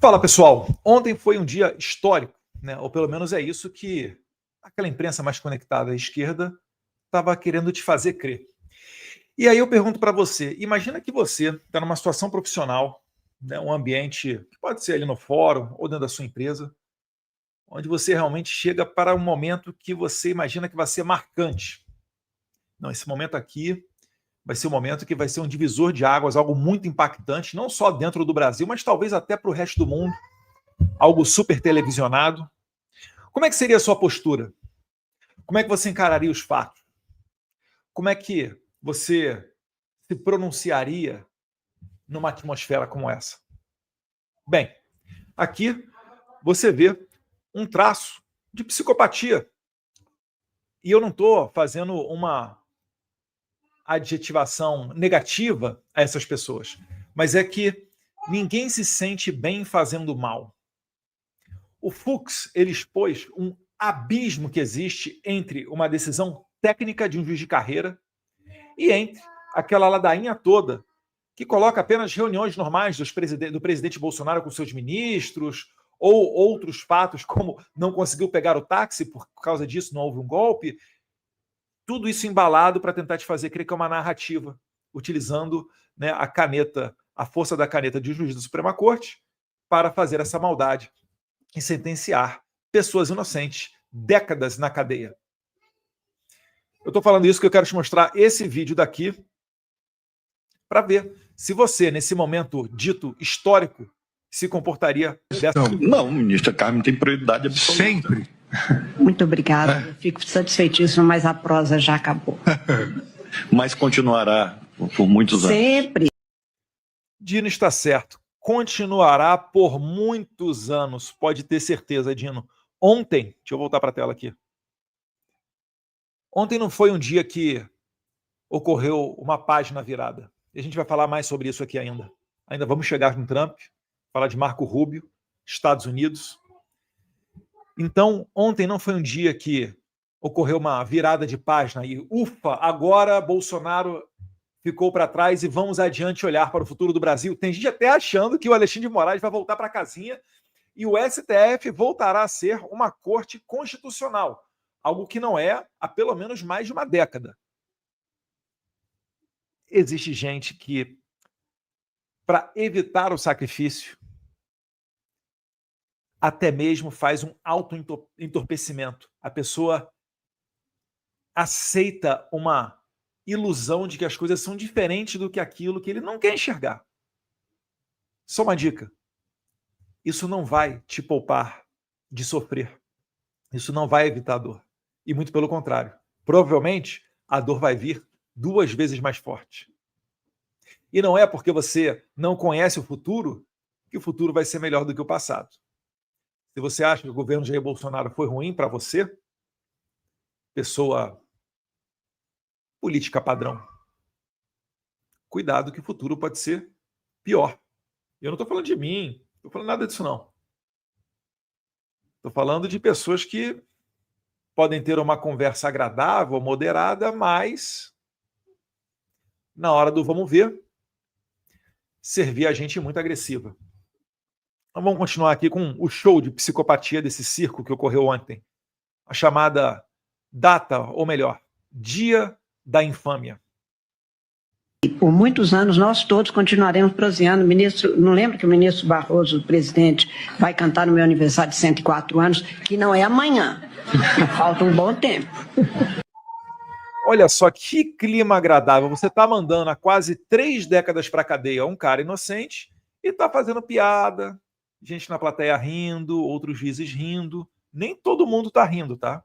Fala, pessoal. Ontem foi um dia histórico, né? Ou pelo menos é isso que aquela imprensa mais conectada à esquerda estava querendo te fazer crer. E aí eu pergunto para você, imagina que você está numa situação profissional, né, um ambiente que pode ser ali no fórum ou dentro da sua empresa, onde você realmente chega para um momento que você imagina que vai ser marcante. Não, esse momento aqui vai ser um momento que vai ser um divisor de águas, algo muito impactante, não só dentro do Brasil, mas talvez até para o resto do mundo, algo super televisionado. Como é que seria a sua postura? Como é que você encararia os fatos? Como é que você se pronunciaria numa atmosfera como essa? Bem, aqui você vê um traço de psicopatia. E eu não estou fazendo uma adjetivação negativa a essas pessoas, mas é que ninguém se sente bem fazendo mal. O Fux, ele expôs um abismo que existe entre uma decisão técnica de um juiz de carreira e entre aquela ladainha toda que coloca apenas reuniões normais do presidente Bolsonaro com seus ministros ou outros fatos, como não conseguiu pegar o táxi, por causa disso não houve um golpe. Tudo isso embalado para tentar te fazer crer que é uma narrativa, utilizando, né, a caneta, a força da caneta de um juiz da Suprema Corte para fazer essa maldade e sentenciar pessoas inocentes décadas na cadeia. Eu estou falando isso porque eu quero te mostrar esse vídeo daqui para ver se você, nesse momento dito histórico, se comportaria dessa forma. Não, ministra Carmen tem prioridade absoluta. Sempre. Muito obrigada, eu fico satisfeitíssima, mas a prosa já acabou. Mas continuará por muitos anos. Sempre. Dino está certo. Continuará por muitos anos, pode ter certeza, Dino. Ontem, deixa eu voltar para a tela aqui. Ontem não foi um dia que ocorreu uma página virada. E a gente vai falar mais sobre isso aqui ainda. Ainda vamos chegar com Trump, falar de Marco Rubio, Estados Unidos. Então, ontem não foi um dia que ocorreu uma virada de página e, ufa, agora Bolsonaro ficou para trás e vamos adiante olhar para o futuro do Brasil. Tem gente até achando que o Alexandre de Moraes vai voltar para a casinha e o STF voltará a ser uma corte constitucional, algo que não é há pelo menos mais de uma década. Existe gente que, para evitar o sacrifício, até mesmo faz um auto-entorpecimento. A pessoa aceita uma ilusão de que as coisas são diferentes do que aquilo que ele não quer enxergar. Só uma dica. Isso não vai te poupar de sofrer. Isso não vai evitar a dor. E muito pelo contrário. Provavelmente, a dor vai vir 2 vezes mais forte. E não é porque você não conhece o futuro que o futuro vai ser melhor do que o passado. Se você acha que o governo Jair Bolsonaro foi ruim para você, pessoa política padrão, cuidado que o futuro pode ser pior. Eu não estou falando de mim, não estou falando nada disso não. Estou falando de pessoas que podem ter uma conversa agradável, moderada, mas na hora do vamos ver, servir a gente muito agressiva. Então vamos continuar aqui com o show de psicopatia desse circo que ocorreu ontem. A chamada data, ou melhor, Dia da Infâmia. E por muitos anos nós todos continuaremos proseando. Ministro, não lembra que o ministro Barroso, o presidente, vai cantar no meu aniversário de 104 anos, que não é amanhã. Falta um bom tempo. Olha só que clima agradável. Você está mandando há quase 3 décadas para a cadeia um cara inocente e está fazendo piada, gente na plateia rindo, outros juízes rindo. Nem todo mundo está rindo, tá?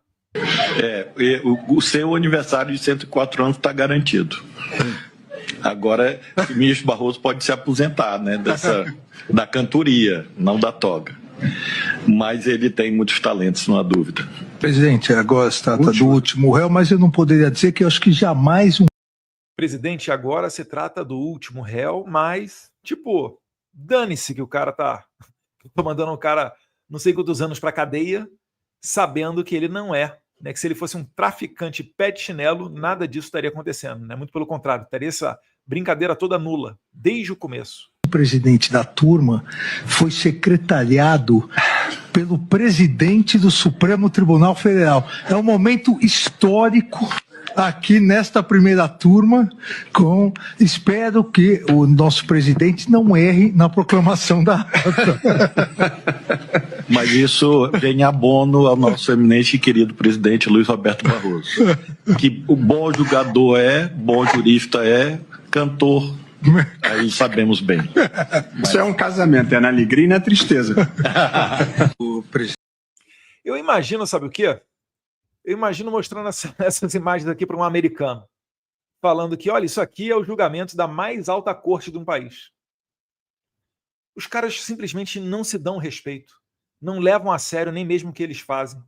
O seu aniversário de 104 anos está garantido. Agora, o ministro Barroso pode se aposentar, né, da cantoria, não da toga. Mas ele tem muitos talentos, não há dúvida. Presidente, agora se trata do último réu, mas eu não poderia dizer que eu acho que jamais um... Presidente, agora se trata do último réu, mas, tipo, dane-se que o cara tá... Tô mandando um cara não sei quantos anos pra cadeia, sabendo que ele não é, né? Que se ele fosse um traficante pé de chinelo, nada disso estaria acontecendo, né? Muito pelo contrário, estaria essa brincadeira toda nula, desde o começo. presidente da turma foi secretariado pelo presidente do Supremo Tribunal Federal. É um momento histórico aqui nesta primeira turma, espero que o nosso presidente não erre na proclamação da ata. Mas isso vem abono ao nosso eminente e querido presidente Luiz Roberto Barroso, que o bom julgador bom jurista cantor, aí sabemos bem. Isso é um casamento, é na alegria e na tristeza. Eu imagino, sabe o quê? Eu imagino mostrando essas imagens aqui para um americano, falando que, olha, isso aqui é o julgamento da mais alta corte de um país. Os caras simplesmente não se dão respeito, não levam a sério nem mesmo o que eles fazem.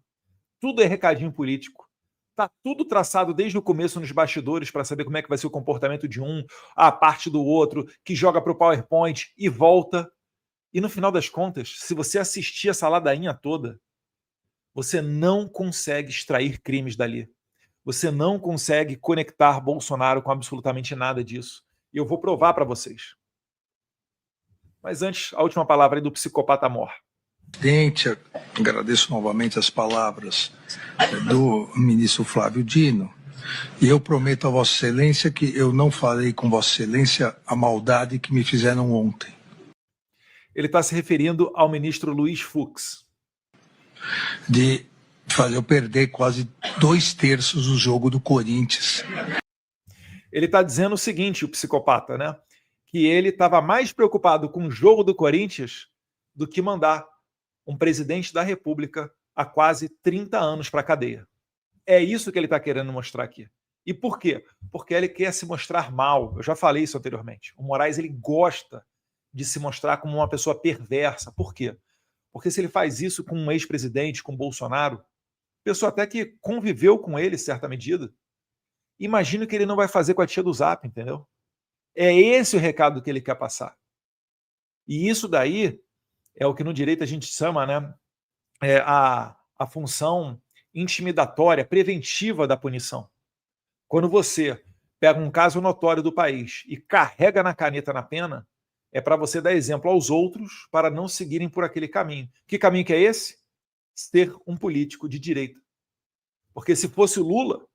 Tudo é recadinho político. Tá tudo traçado desde o começo nos bastidores para saber como é que vai ser o comportamento de um, a parte do outro, que joga para o PowerPoint e volta. E no final das contas, se você assistir essa ladainha toda, você não consegue extrair crimes dali. Você não consegue conectar Bolsonaro com absolutamente nada disso. E eu vou provar para vocês. Mas antes, a última palavra aí do psicopata mor. Presidente, agradeço novamente as palavras do ministro Flávio Dino. E eu prometo a Vossa Excelência que eu não farei com Vossa Excelência a maldade que me fizeram ontem. Ele está se referindo ao ministro Luiz Fux. De fazer eu perder quase 2/3 do jogo do Corinthians. Ele está dizendo o seguinte, o psicopata, né? Que ele estava mais preocupado com o jogo do Corinthians do que mandar um presidente da República há quase 30 anos para a cadeia. É isso que ele está querendo mostrar aqui. E por quê? Porque ele quer se mostrar mal. Eu já falei isso anteriormente. O Moraes, ele gosta de se mostrar como uma pessoa perversa. Por quê? Porque se ele faz isso com um ex-presidente, com Bolsonaro, pessoa até que conviveu com ele em certa medida, imagino que ele não vai fazer com a tia do Zap, entendeu? É esse o recado que ele quer passar. E isso daí é o que no direito a gente chama, né, a função intimidatória, preventiva da punição. Quando você pega um caso notório do país e carrega na caneta na pena, é para você dar exemplo aos outros para não seguirem por aquele caminho. Que caminho que é esse? Ser um político de direita. Porque se fosse o Lula,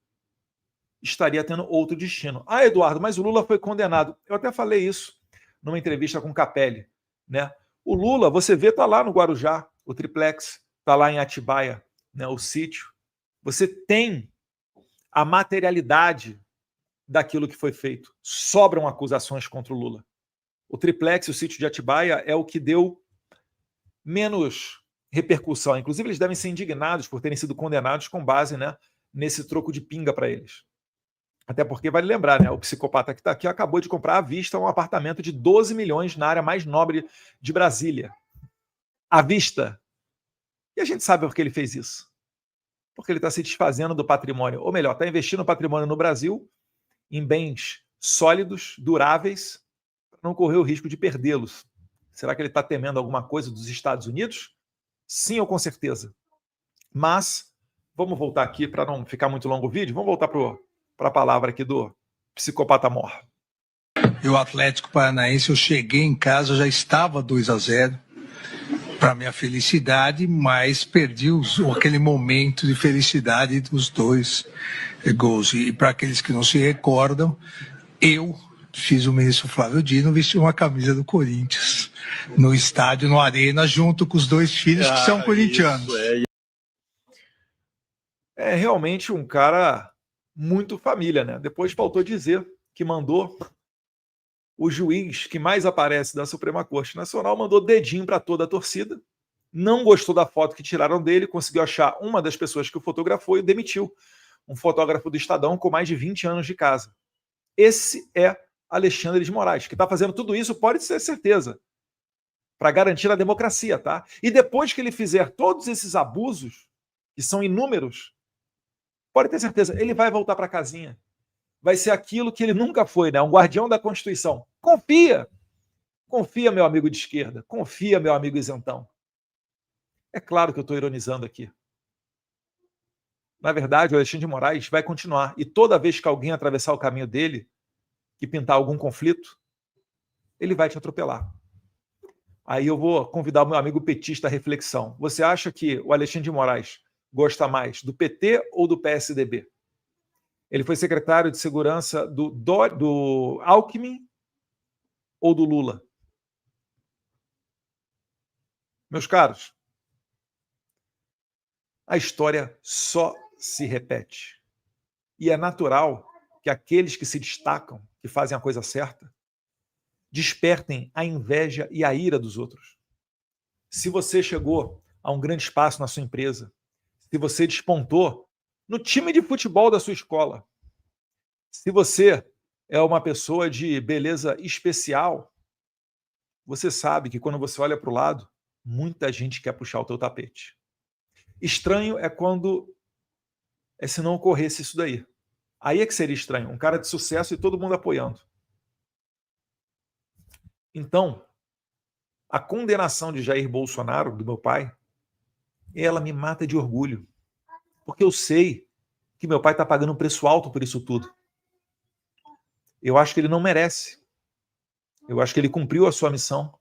estaria tendo outro destino. Ah, Eduardo, mas o Lula foi condenado. Eu até falei isso numa entrevista com Capelli, né? O Lula, você vê, está lá no Guarujá, o triplex, está lá em Atibaia, né, o sítio. Você tem a materialidade daquilo que foi feito. Sobram acusações contra o Lula. O triplex, o sítio de Atibaia, é o que deu menos repercussão. Inclusive, eles devem ser indignados por terem sido condenados com base, né, nesse troco de pinga para eles. Até porque, vale lembrar, né, o psicopata que está aqui acabou de comprar à vista um apartamento de 12 milhões na área mais nobre de Brasília. À vista. E a gente sabe por que ele fez isso. Porque ele está se desfazendo do patrimônio. Ou melhor, está investindo patrimônio no Brasil em bens sólidos, duráveis, para não correr o risco de perdê-los. Será que ele está temendo alguma coisa dos Estados Unidos? Sim, ou com certeza. Mas, vamos voltar aqui, para não ficar muito longo o vídeo, vamos voltar para a palavra aqui do psicopata mor. E o Atlético Paranaense, eu cheguei em casa, já estava 2-0, para minha felicidade, mas perdi aquele momento de felicidade dos 2 gols. E para aqueles que não se recordam, eu fiz o ministro Flávio Dino vestir uma camisa do Corinthians no estádio, no Arena, junto com os 2 filhos que são corintianos. É realmente um cara muito família, né? Depois faltou dizer que mandou o juiz que mais aparece da Suprema Corte Nacional, mandou dedinho para toda a torcida, não gostou da foto que tiraram dele, conseguiu achar uma das pessoas que o fotografou e demitiu. Um fotógrafo do Estadão com mais de 20 anos de casa. Esse é Alexandre de Moraes, que está fazendo tudo isso, pode ter certeza, para garantir a democracia, tá? E depois que ele fizer todos esses abusos, que são inúmeros, pode ter certeza, ele vai voltar para a casinha. Vai ser aquilo que ele nunca foi, né? Um guardião da Constituição. Confia! Confia, meu amigo de esquerda. Confia, meu amigo isentão. É claro que eu estou ironizando aqui. Na verdade, o Alexandre de Moraes vai continuar. E toda vez que alguém atravessar o caminho dele, que pintar algum conflito, ele vai te atropelar. Aí eu vou convidar o meu amigo petista à reflexão. Você acha que o Alexandre de Moraes gosta mais do PT ou do PSDB? Ele foi secretário de segurança do Alckmin ou do Lula? Meus caros, a história só se repete. E é natural que aqueles que se destacam, que fazem a coisa certa, despertem a inveja e a ira dos outros. Se você chegou a um grande espaço na sua empresa, se você despontou no time de futebol da sua escola, se você é uma pessoa de beleza especial, você sabe que quando você olha para o lado, muita gente quer puxar o teu tapete. Estranho é quando se não ocorresse isso daí. Aí é que seria estranho, um cara de sucesso e todo mundo apoiando. Então, a condenação de Jair Bolsonaro, do meu pai, ela me mata de orgulho. Porque eu sei que meu pai está pagando um preço alto por isso tudo. Eu acho que ele não merece. Eu acho que ele cumpriu a sua missão.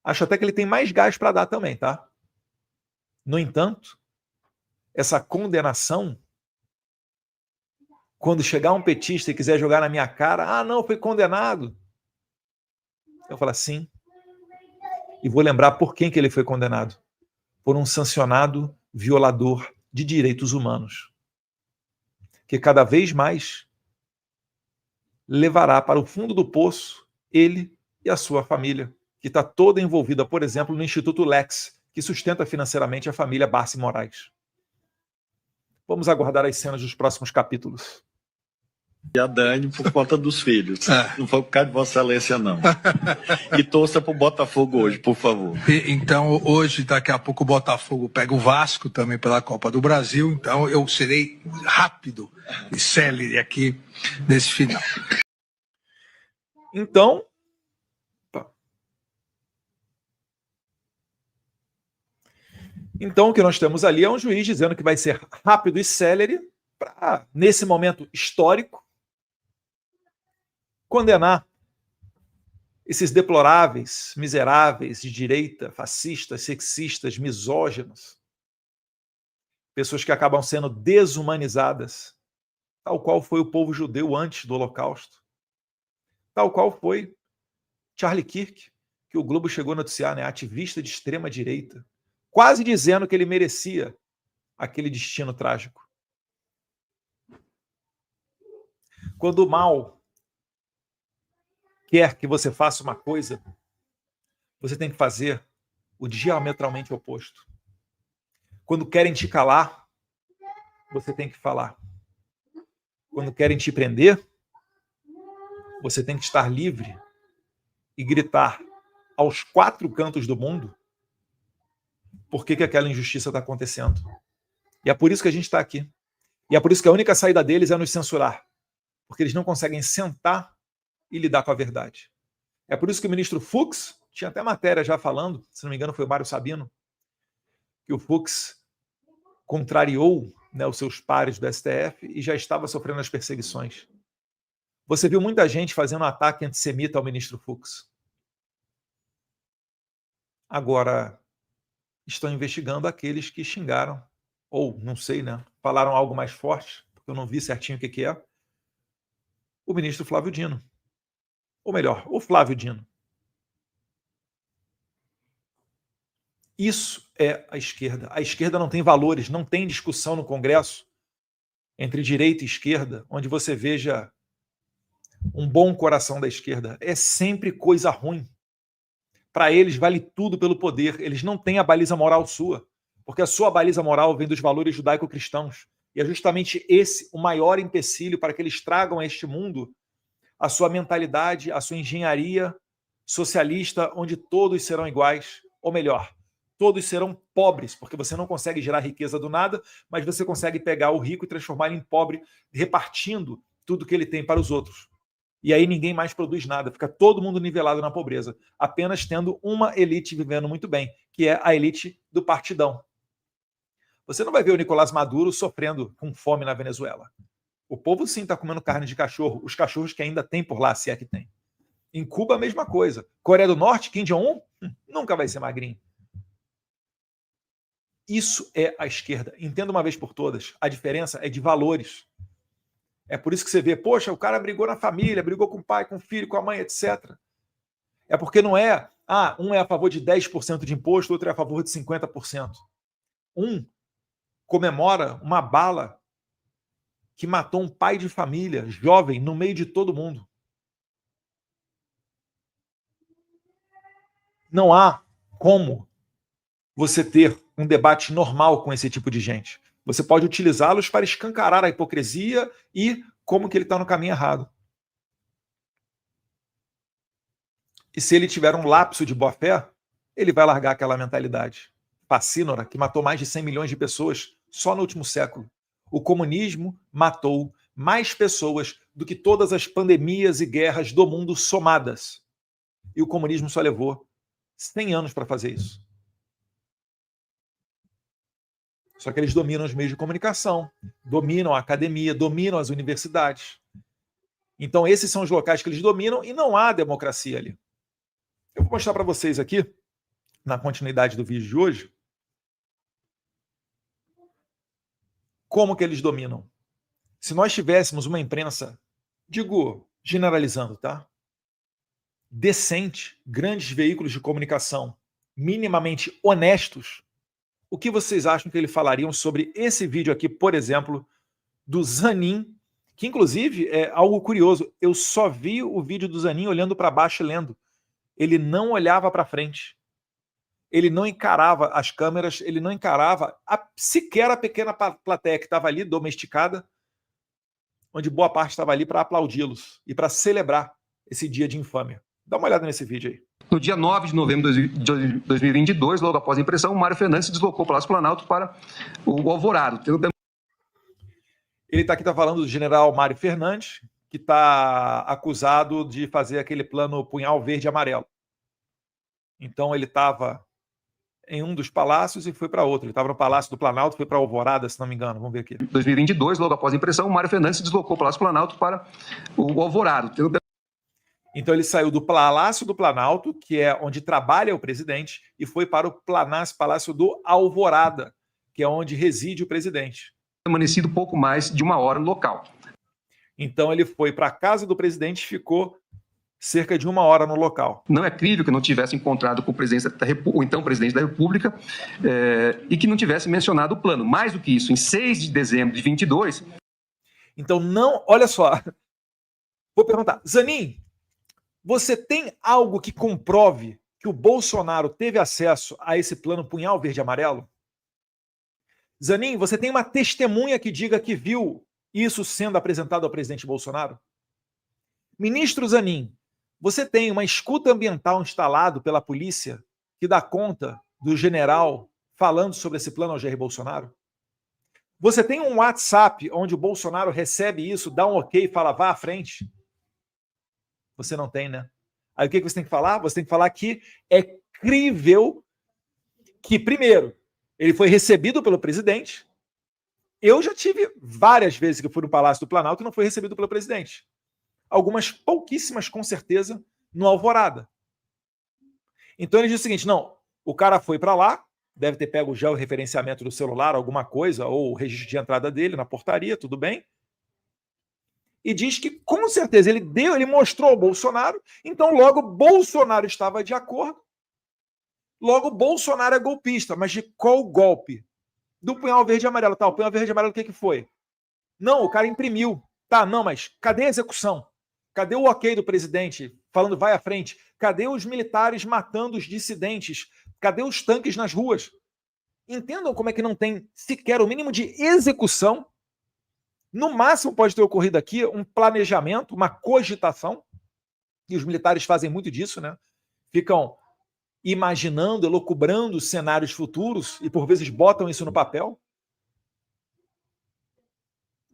Acho até que ele tem mais gás para dar também, tá? No entanto, essa condenação, quando chegar um petista e quiser jogar na minha cara, não, foi condenado. Eu falo assim, e vou lembrar por quem que ele foi condenado. Por um sancionado violador de direitos humanos, que cada vez mais levará para o fundo do poço ele e a sua família, que está toda envolvida, por exemplo, no Instituto Lex, que sustenta financeiramente a família Barsi Moraes. Vamos aguardar as cenas dos próximos capítulos. E a Dani por conta dos filhos. Não foi por causa de Vossa Excelência, não. E torça pro Botafogo hoje, por favor. Então, hoje, daqui a pouco, o Botafogo pega o Vasco também pela Copa do Brasil. Então, eu serei rápido e célere aqui nesse final. Então, o que nós temos ali é um juiz dizendo que vai ser rápido e célere para, nesse momento histórico, condenar esses deploráveis, miseráveis de direita, fascistas, sexistas, misóginos, pessoas que acabam sendo desumanizadas, tal qual foi o povo judeu antes do Holocausto, tal qual foi Charlie Kirk, que o Globo chegou a noticiar, né, ativista de extrema direita, quase dizendo que ele merecia aquele destino trágico. Quando o mal quer que você faça uma coisa, você tem que fazer o diametralmente oposto. Quando querem te calar, você tem que falar. Quando querem te prender, você tem que estar livre e gritar aos 4 cantos do mundo por que aquela injustiça está acontecendo. E é por isso que a gente está aqui. E é por isso que a única saída deles é nos censurar. Porque eles não conseguem sentar e lidar com a verdade. É por isso que o ministro Fux, tinha até matéria já falando, se não me engano foi o Mário Sabino, que o Fux contrariou, né, os seus pares do STF e já estava sofrendo as perseguições. Você viu muita gente fazendo um ataque antissemita ao ministro Fux. Agora, estão investigando aqueles que xingaram, ou, não sei, né, falaram algo mais forte, porque eu não vi certinho o que é, o ministro Flávio Dino. Ou melhor, o Flávio Dino. Isso é a esquerda. A esquerda não tem valores, não tem discussão no Congresso entre direita e esquerda, onde você veja um bom coração da esquerda. É sempre coisa ruim. Para eles vale tudo pelo poder. Eles não têm a baliza moral sua, porque a sua baliza moral vem dos valores judaico-cristãos. E é justamente esse o maior empecilho para que eles tragam a este mundo a sua mentalidade, a sua engenharia socialista, onde todos serão iguais, ou melhor, todos serão pobres, porque você não consegue gerar riqueza do nada, mas você consegue pegar o rico e transformar ele em pobre, repartindo tudo que ele tem para os outros. E aí ninguém mais produz nada, fica todo mundo nivelado na pobreza, apenas tendo uma elite vivendo muito bem, que é a elite do partidão. Você não vai ver o Nicolás Maduro sofrendo com fome na Venezuela. O povo sim está comendo carne de cachorro, os cachorros que ainda tem por lá, se é que tem. Em Cuba, a mesma coisa. Coreia do Norte, Kim Jong-un, nunca vai ser magrinho. Isso é a esquerda. Entenda uma vez por todas. A diferença é de valores. É por isso que você vê, poxa, o cara brigou na família, brigou com o pai, com o filho, com a mãe, etc. É porque não é, um é a favor de 10% de imposto, outro é a favor de 50%. Um comemora uma bala que matou um pai de família, jovem, no meio de todo mundo. Não há como você ter um debate normal com esse tipo de gente. Você pode utilizá-los para escancarar a hipocrisia e como que ele está no caminho errado. E se ele tiver um lapso de boa-fé, ele vai largar aquela mentalidade facínora que matou mais de 100 milhões de pessoas só no último século. O comunismo matou mais pessoas do que todas as pandemias e guerras do mundo somadas. E o comunismo só levou 100 anos para fazer isso. Só que eles dominam os meios de comunicação, dominam a academia, dominam as universidades. Então esses são os locais que eles dominam e não há democracia ali. Eu vou mostrar para vocês aqui, na continuidade do vídeo de hoje, como que eles dominam. Se nós tivéssemos uma imprensa, digo generalizando, tá? Decente, grandes veículos de comunicação, minimamente honestos, o que vocês acham que eles falariam sobre esse vídeo aqui, por exemplo, do Zanin, que inclusive é algo curioso, eu só vi o vídeo do Zanin olhando para baixo e lendo. Ele não olhava para frente. Ele não encarava as câmeras, ele não encarava sequer a pequena plateia que estava ali, domesticada, onde boa parte estava ali para aplaudi-los e para celebrar esse dia de infâmia. Dá uma olhada nesse vídeo aí. No dia 9 de novembro de 2022, logo após a impressão, o Mário Fernandes se deslocou para o Palácio Planalto para o Alvorado. Ele está falando do general Mário Fernandes, que está acusado de fazer aquele plano punhal verde e amarelo. Então ele estava em um dos palácios e foi para outro. Ele estava no Palácio do Planalto, foi para Alvorada, se não me engano. Vamos ver aqui. 2022, logo após a impressão, o Mário Fernandes se deslocou para o Palácio Planalto para o Alvorado. Então ele saiu do Palácio do Planalto, que é onde trabalha o presidente, e foi para o Palácio do Alvorada, que é onde reside o presidente. Permanecido pouco mais de uma hora no local. Então ele foi para a casa do presidente e ficou cerca de uma hora no local. Não é crível que não tivesse encontrado com o então presidente da República e que não tivesse mencionado o plano. Mais do que isso, em 6 de dezembro de 22... Então não... Olha só. Vou perguntar. Zanin, você tem algo que comprove que o Bolsonaro teve acesso a esse plano punhal verde e amarelo? Zanin, você tem uma testemunha que diga que viu isso sendo apresentado ao presidente Bolsonaro? Ministro Zanin, você tem uma escuta ambiental instalado pela polícia que dá conta do general falando sobre esse plano ao Jair Bolsonaro? Você tem um WhatsApp onde o Bolsonaro recebe isso, dá um ok e fala, vá à frente? Você não tem, né? Aí o que você tem que falar? Você tem que falar que é crível que, primeiro, ele foi recebido pelo presidente. Eu já tive várias vezes que eu fui no Palácio do Planalto e não fui recebido pelo presidente. Algumas pouquíssimas, com certeza, no Alvorada. Então ele diz o seguinte, não, o cara foi para lá, deve ter pego já o referenciamento do celular, alguma coisa, ou o registro de entrada dele na portaria, tudo bem. E diz que, com certeza, ele mostrou ao Bolsonaro, então logo Bolsonaro estava de acordo, logo Bolsonaro é golpista, mas de qual golpe? Do punhal verde e amarelo. Tá, o punhal verde e amarelo o que foi? Não, o cara imprimiu. Tá, não, mas cadê a execução? Cadê o ok do presidente falando vai à frente? Cadê os militares matando os dissidentes? Cadê os tanques nas ruas? Entendam como é que não tem sequer o mínimo de execução? No máximo pode ter ocorrido aqui um planejamento, uma cogitação, e os militares fazem muito disso, né? Ficam imaginando, elucubrando cenários futuros e por vezes botam isso no papel.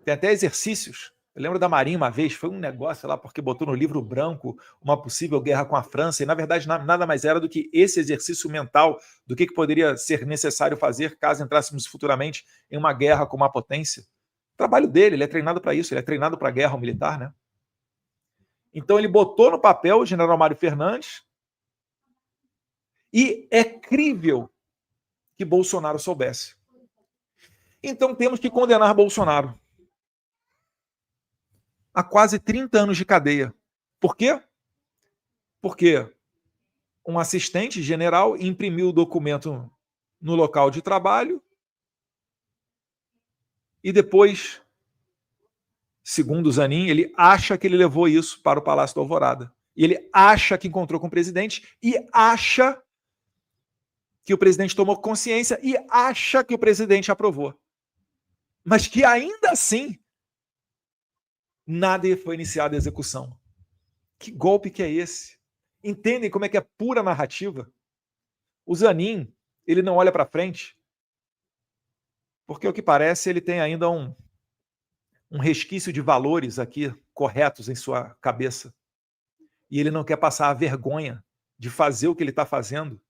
Tem até exercícios. Eu lembro da Marinha uma vez, foi um negócio lá porque botou no livro branco uma possível guerra com a França e na verdade nada mais era do que esse exercício mental do que poderia ser necessário fazer caso entrássemos futuramente em uma guerra com uma potência. O trabalho dele, ele é treinado para isso, ele é treinado para a guerra militar, né? Então ele botou no papel o general Mário Fernandes e é crível que Bolsonaro soubesse. Então temos que condenar Bolsonaro a quase 30 anos de cadeia. Por quê? Porque um assistente general imprimiu o documento no local de trabalho e depois, segundo o Zanin, ele acha que ele levou isso para o Palácio da Alvorada. E ele acha que encontrou com o presidente e acha que o presidente tomou consciência e acha que o presidente aprovou. Mas que ainda assim nada foi iniciada a execução. Que golpe que é esse? Entendem como é que é pura narrativa? O Zanin, ele não olha para frente, porque o que parece ele tem ainda um resquício de valores aqui corretos em sua cabeça. E ele não quer passar a vergonha de fazer o que ele está fazendo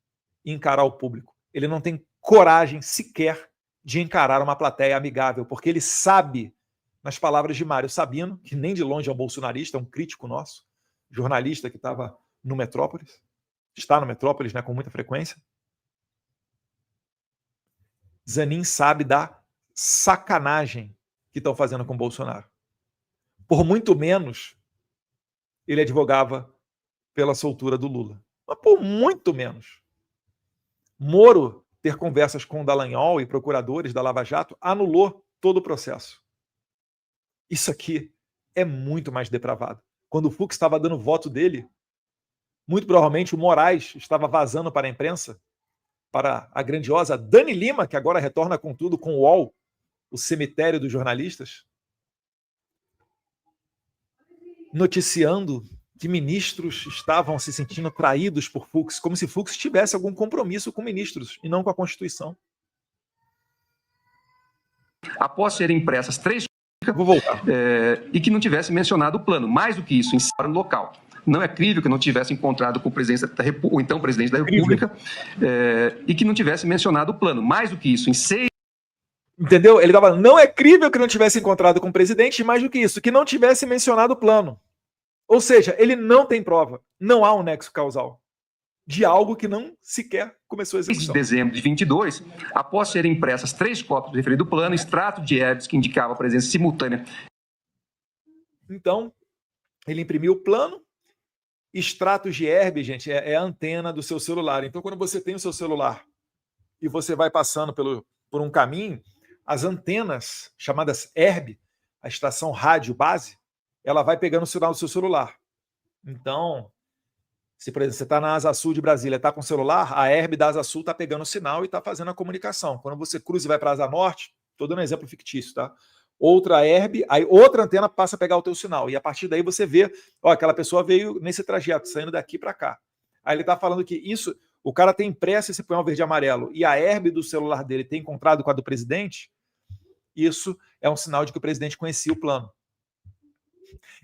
e encarar o público. Ele não tem coragem sequer de encarar uma plateia amigável, porque ele sabe, nas palavras de Mário Sabino, que nem de longe é um bolsonarista, é um crítico nosso, jornalista que estava no Metrópolis, está no Metrópolis, né, com muita frequência. Zanin sabe da sacanagem que estão fazendo com Bolsonaro. Por muito menos, ele advogava pela soltura do Lula. Mas por muito menos. Moro ter conversas com o Dallagnol e procuradores da Lava Jato anulou todo o processo. Isso aqui é muito mais depravado. Quando o Fux estava dando voto dele, muito provavelmente o Moraes estava vazando para a imprensa, para a grandiosa Dani Lima, que agora retorna com tudo com o UOL, o cemitério dos jornalistas, noticiando que ministros estavam se sentindo traídos por Fux, como se Fux tivesse algum compromisso com ministros e não com a Constituição. Após serem impressas 3 Vou voltar. E que não tivesse mencionado o plano. Mais do que isso, em no local. Não é crível que não tivesse encontrado com o presidente da República, o então presidente da República, e que não tivesse mencionado o plano. Mais do que isso, em 6... Entendeu? Ele estava, não é crível que não tivesse encontrado com o presidente, e mais do que isso, que não tivesse mencionado o plano. Ou seja, ele não tem prova. Não há um nexo causal de algo que não sequer começou a execução. Em dezembro de 22, após serem impressas 3 cópias do referido plano, extrato de herbes que indicava a presença simultânea. Então, ele imprimiu o plano, extratos de herbes, gente, é a antena do seu celular. Então, quando você tem o seu celular e você vai passando por um caminho, as antenas, chamadas herb, a estação rádio base, ela vai pegando o sinal do seu celular. Então, se, por exemplo, você está na Asa Sul de Brasília, está com o celular, a herb da Asa Sul está pegando o sinal e está fazendo a comunicação. Quando você cruza e vai para a Asa Norte, estou dando um exemplo fictício, tá? Outra herb, aí outra antena passa a pegar o teu sinal. E a partir daí você vê, ó, aquela pessoa veio nesse trajeto, saindo daqui para cá. Aí ele está falando que isso, o cara tem impresso esse punhal verde e amarelo e a herb do celular dele tem encontrado com a do presidente, isso é um sinal de que o presidente conhecia o plano.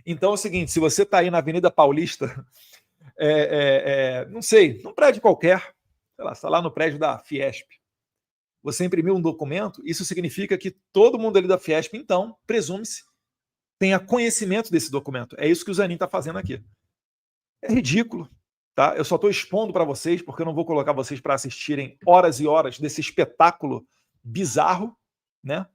Então é o seguinte, se você está aí na Avenida Paulista, não sei, num prédio qualquer, sei lá, está lá no prédio da Fiesp, você imprimiu um documento, isso significa que todo mundo ali da Fiesp, então, presume-se, tenha conhecimento desse documento. É isso que o Zanin está fazendo aqui. É ridículo, tá? Eu só estou expondo para vocês, porque eu não vou colocar vocês para assistirem horas e horas desse espetáculo bizarro, né?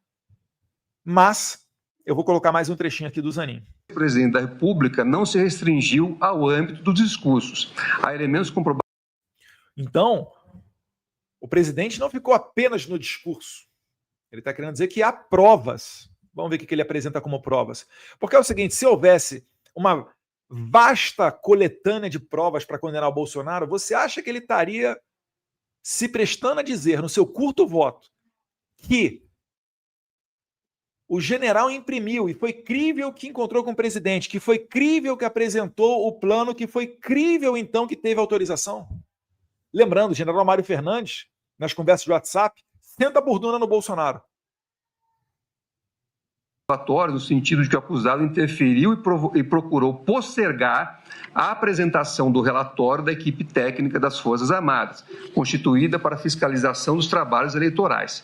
Mas eu vou colocar mais um trechinho aqui do Zanin. O presidente da República não se restringiu ao âmbito dos discursos. Há elementos comprovados. Então, o presidente não ficou apenas no discurso. Ele está querendo dizer que há provas. Vamos ver o que ele apresenta como provas. Porque é o seguinte, se houvesse uma vasta coletânea de provas para condenar o Bolsonaro, você acha que ele estaria se prestando a dizer, no seu curto voto, que o general imprimiu e foi crível que encontrou com o presidente, que foi crível que apresentou o plano, que foi crível, então, que teve autorização? Lembrando, o general Mário Fernandes, nas conversas de WhatsApp, senta a burduna no Bolsonaro. No sentido de que o acusado interferiu e procurou postergar a apresentação do relatório da equipe técnica das Forças Armadas, constituída para fiscalização dos trabalhos eleitorais.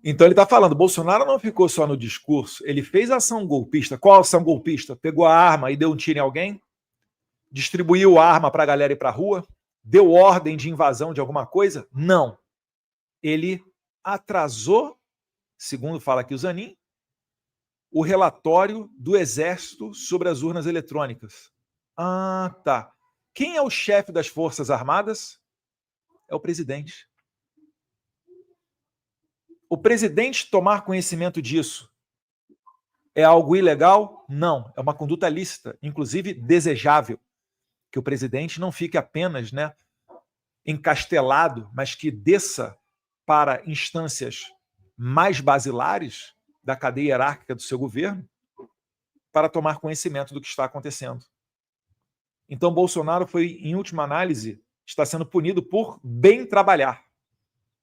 Então ele está falando, Bolsonaro não ficou só no discurso, ele fez ação golpista. Qual ação golpista? Pegou a arma e deu um tiro em alguém? Distribuiu a arma para a galera ir para a rua? Deu ordem de invasão de alguma coisa? Não. Ele atrasou, segundo fala aqui o Zanin, o relatório do Exército sobre as urnas eletrônicas. Ah, tá. Quem é o chefe das Forças Armadas? É o presidente. O presidente tomar conhecimento disso é algo ilegal? Não. É uma conduta lícita, inclusive desejável. Que o presidente não fique apenas, né, encastelado, mas que desça para instâncias mais basilares da cadeia hierárquica do seu governo para tomar conhecimento do que está acontecendo. Então, Bolsonaro foi, em última análise, está sendo punido por bem trabalhar.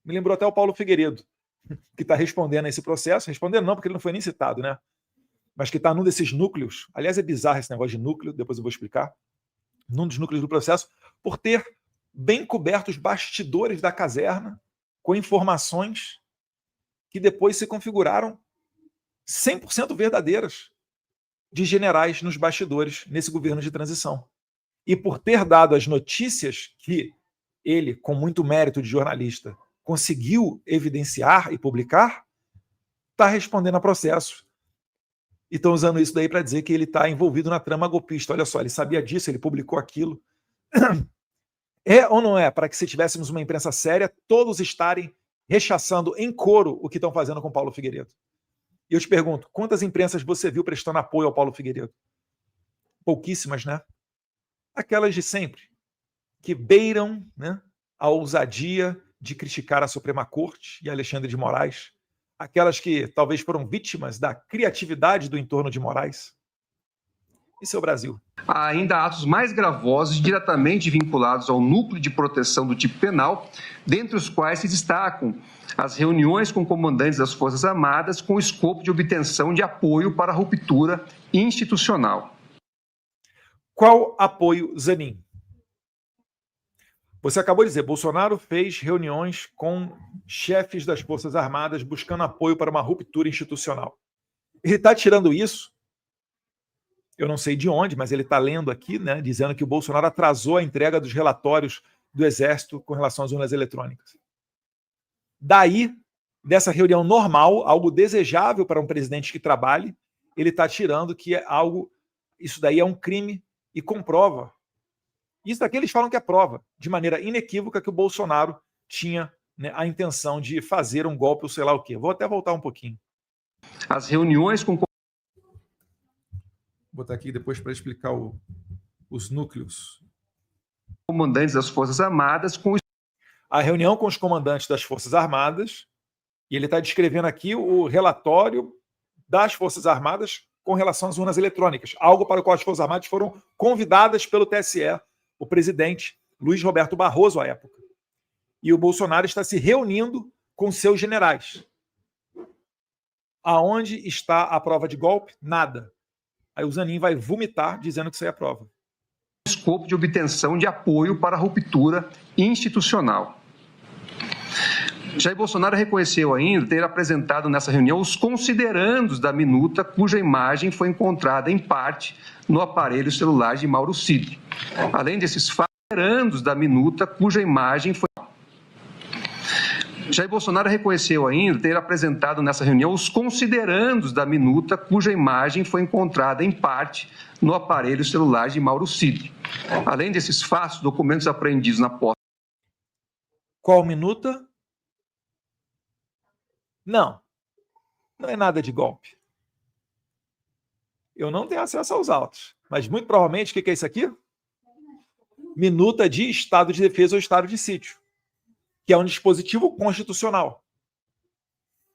Me lembrou até o Paulo Figueiredo, que está respondendo a esse processo. Respondendo não, porque ele não foi nem citado, né? Mas que está num desses núcleos. Aliás, é bizarro esse negócio de núcleo, depois eu vou explicar. Num dos núcleos do processo, por ter bem coberto os bastidores da caserna com informações que depois se configuraram 100% verdadeiras de generais nos bastidores nesse governo de transição. E por ter dado as notícias que ele, com muito mérito de jornalista, conseguiu evidenciar e publicar, está respondendo a processo. E estão usando isso daí para dizer que ele está envolvido na trama golpista. Olha só, ele sabia disso, ele publicou aquilo. É ou não é para que, se tivéssemos uma imprensa séria, todos estarem rechaçando em coro o que estão fazendo com Paulo Figueiredo? E eu te pergunto, quantas imprensas você viu prestando apoio ao Paulo Figueiredo? Pouquíssimas, né? Aquelas de sempre, que beiram, né, a ousadia de criticar a Suprema Corte e Alexandre de Moraes, aquelas que talvez foram vítimas da criatividade do entorno de Moraes. Isso é o Brasil. Há ainda atos mais gravosos diretamente vinculados ao núcleo de proteção do tipo penal, dentre os quais se destacam as reuniões com comandantes das Forças Armadas com o escopo de obtenção de apoio para a ruptura institucional. Qual apoio, Zanin? Você acabou de dizer, Bolsonaro fez reuniões com chefes das Forças Armadas buscando apoio para uma ruptura institucional. Ele está tirando isso, eu não sei de onde, mas ele está lendo aqui, né, dizendo que o Bolsonaro atrasou a entrega dos relatórios do Exército com relação às urnas eletrônicas. Daí, dessa reunião normal, algo desejável para um presidente que trabalhe, ele está tirando que é algo, isso daí é um crime e comprova. Isso daqui eles falam que é prova, de maneira inequívoca, que o Bolsonaro tinha, né, a intenção de fazer um golpe ou sei lá o quê. Vou até voltar um pouquinho. As reuniões com... Vou botar aqui depois para explicar os núcleos. comandantes das Forças Armadas com... A reunião com os comandantes das Forças Armadas, e ele está descrevendo aqui o relatório das Forças Armadas com relação às urnas eletrônicas, algo para o qual as Forças Armadas foram convidadas pelo TSE, o presidente Luiz Roberto Barroso, à época. E o Bolsonaro está se reunindo com seus generais. Aonde está a prova de golpe? Nada. Aí o Zanin vai vomitar dizendo que isso aí é prova. escopo de obtenção de apoio para a ruptura institucional. Jair Bolsonaro reconheceu ainda ter apresentado nessa reunião os considerandos da minuta, cuja imagem foi encontrada em parte no aparelho celular de Mauro Cid. Além desses considerandos da minuta, cuja imagem foi... Jair Bolsonaro reconheceu ainda ter apresentado nessa reunião os considerandos da minuta, cuja imagem foi encontrada em parte no aparelho celular de Mauro Cid. Além desses fatos, documentos apreendidos na posse... Qual minuta? Não é nada de golpe. Eu não tenho acesso aos autos, mas muito provavelmente, o que é isso aqui? Minuta de estado de defesa ou estado de sítio, que é um dispositivo constitucional.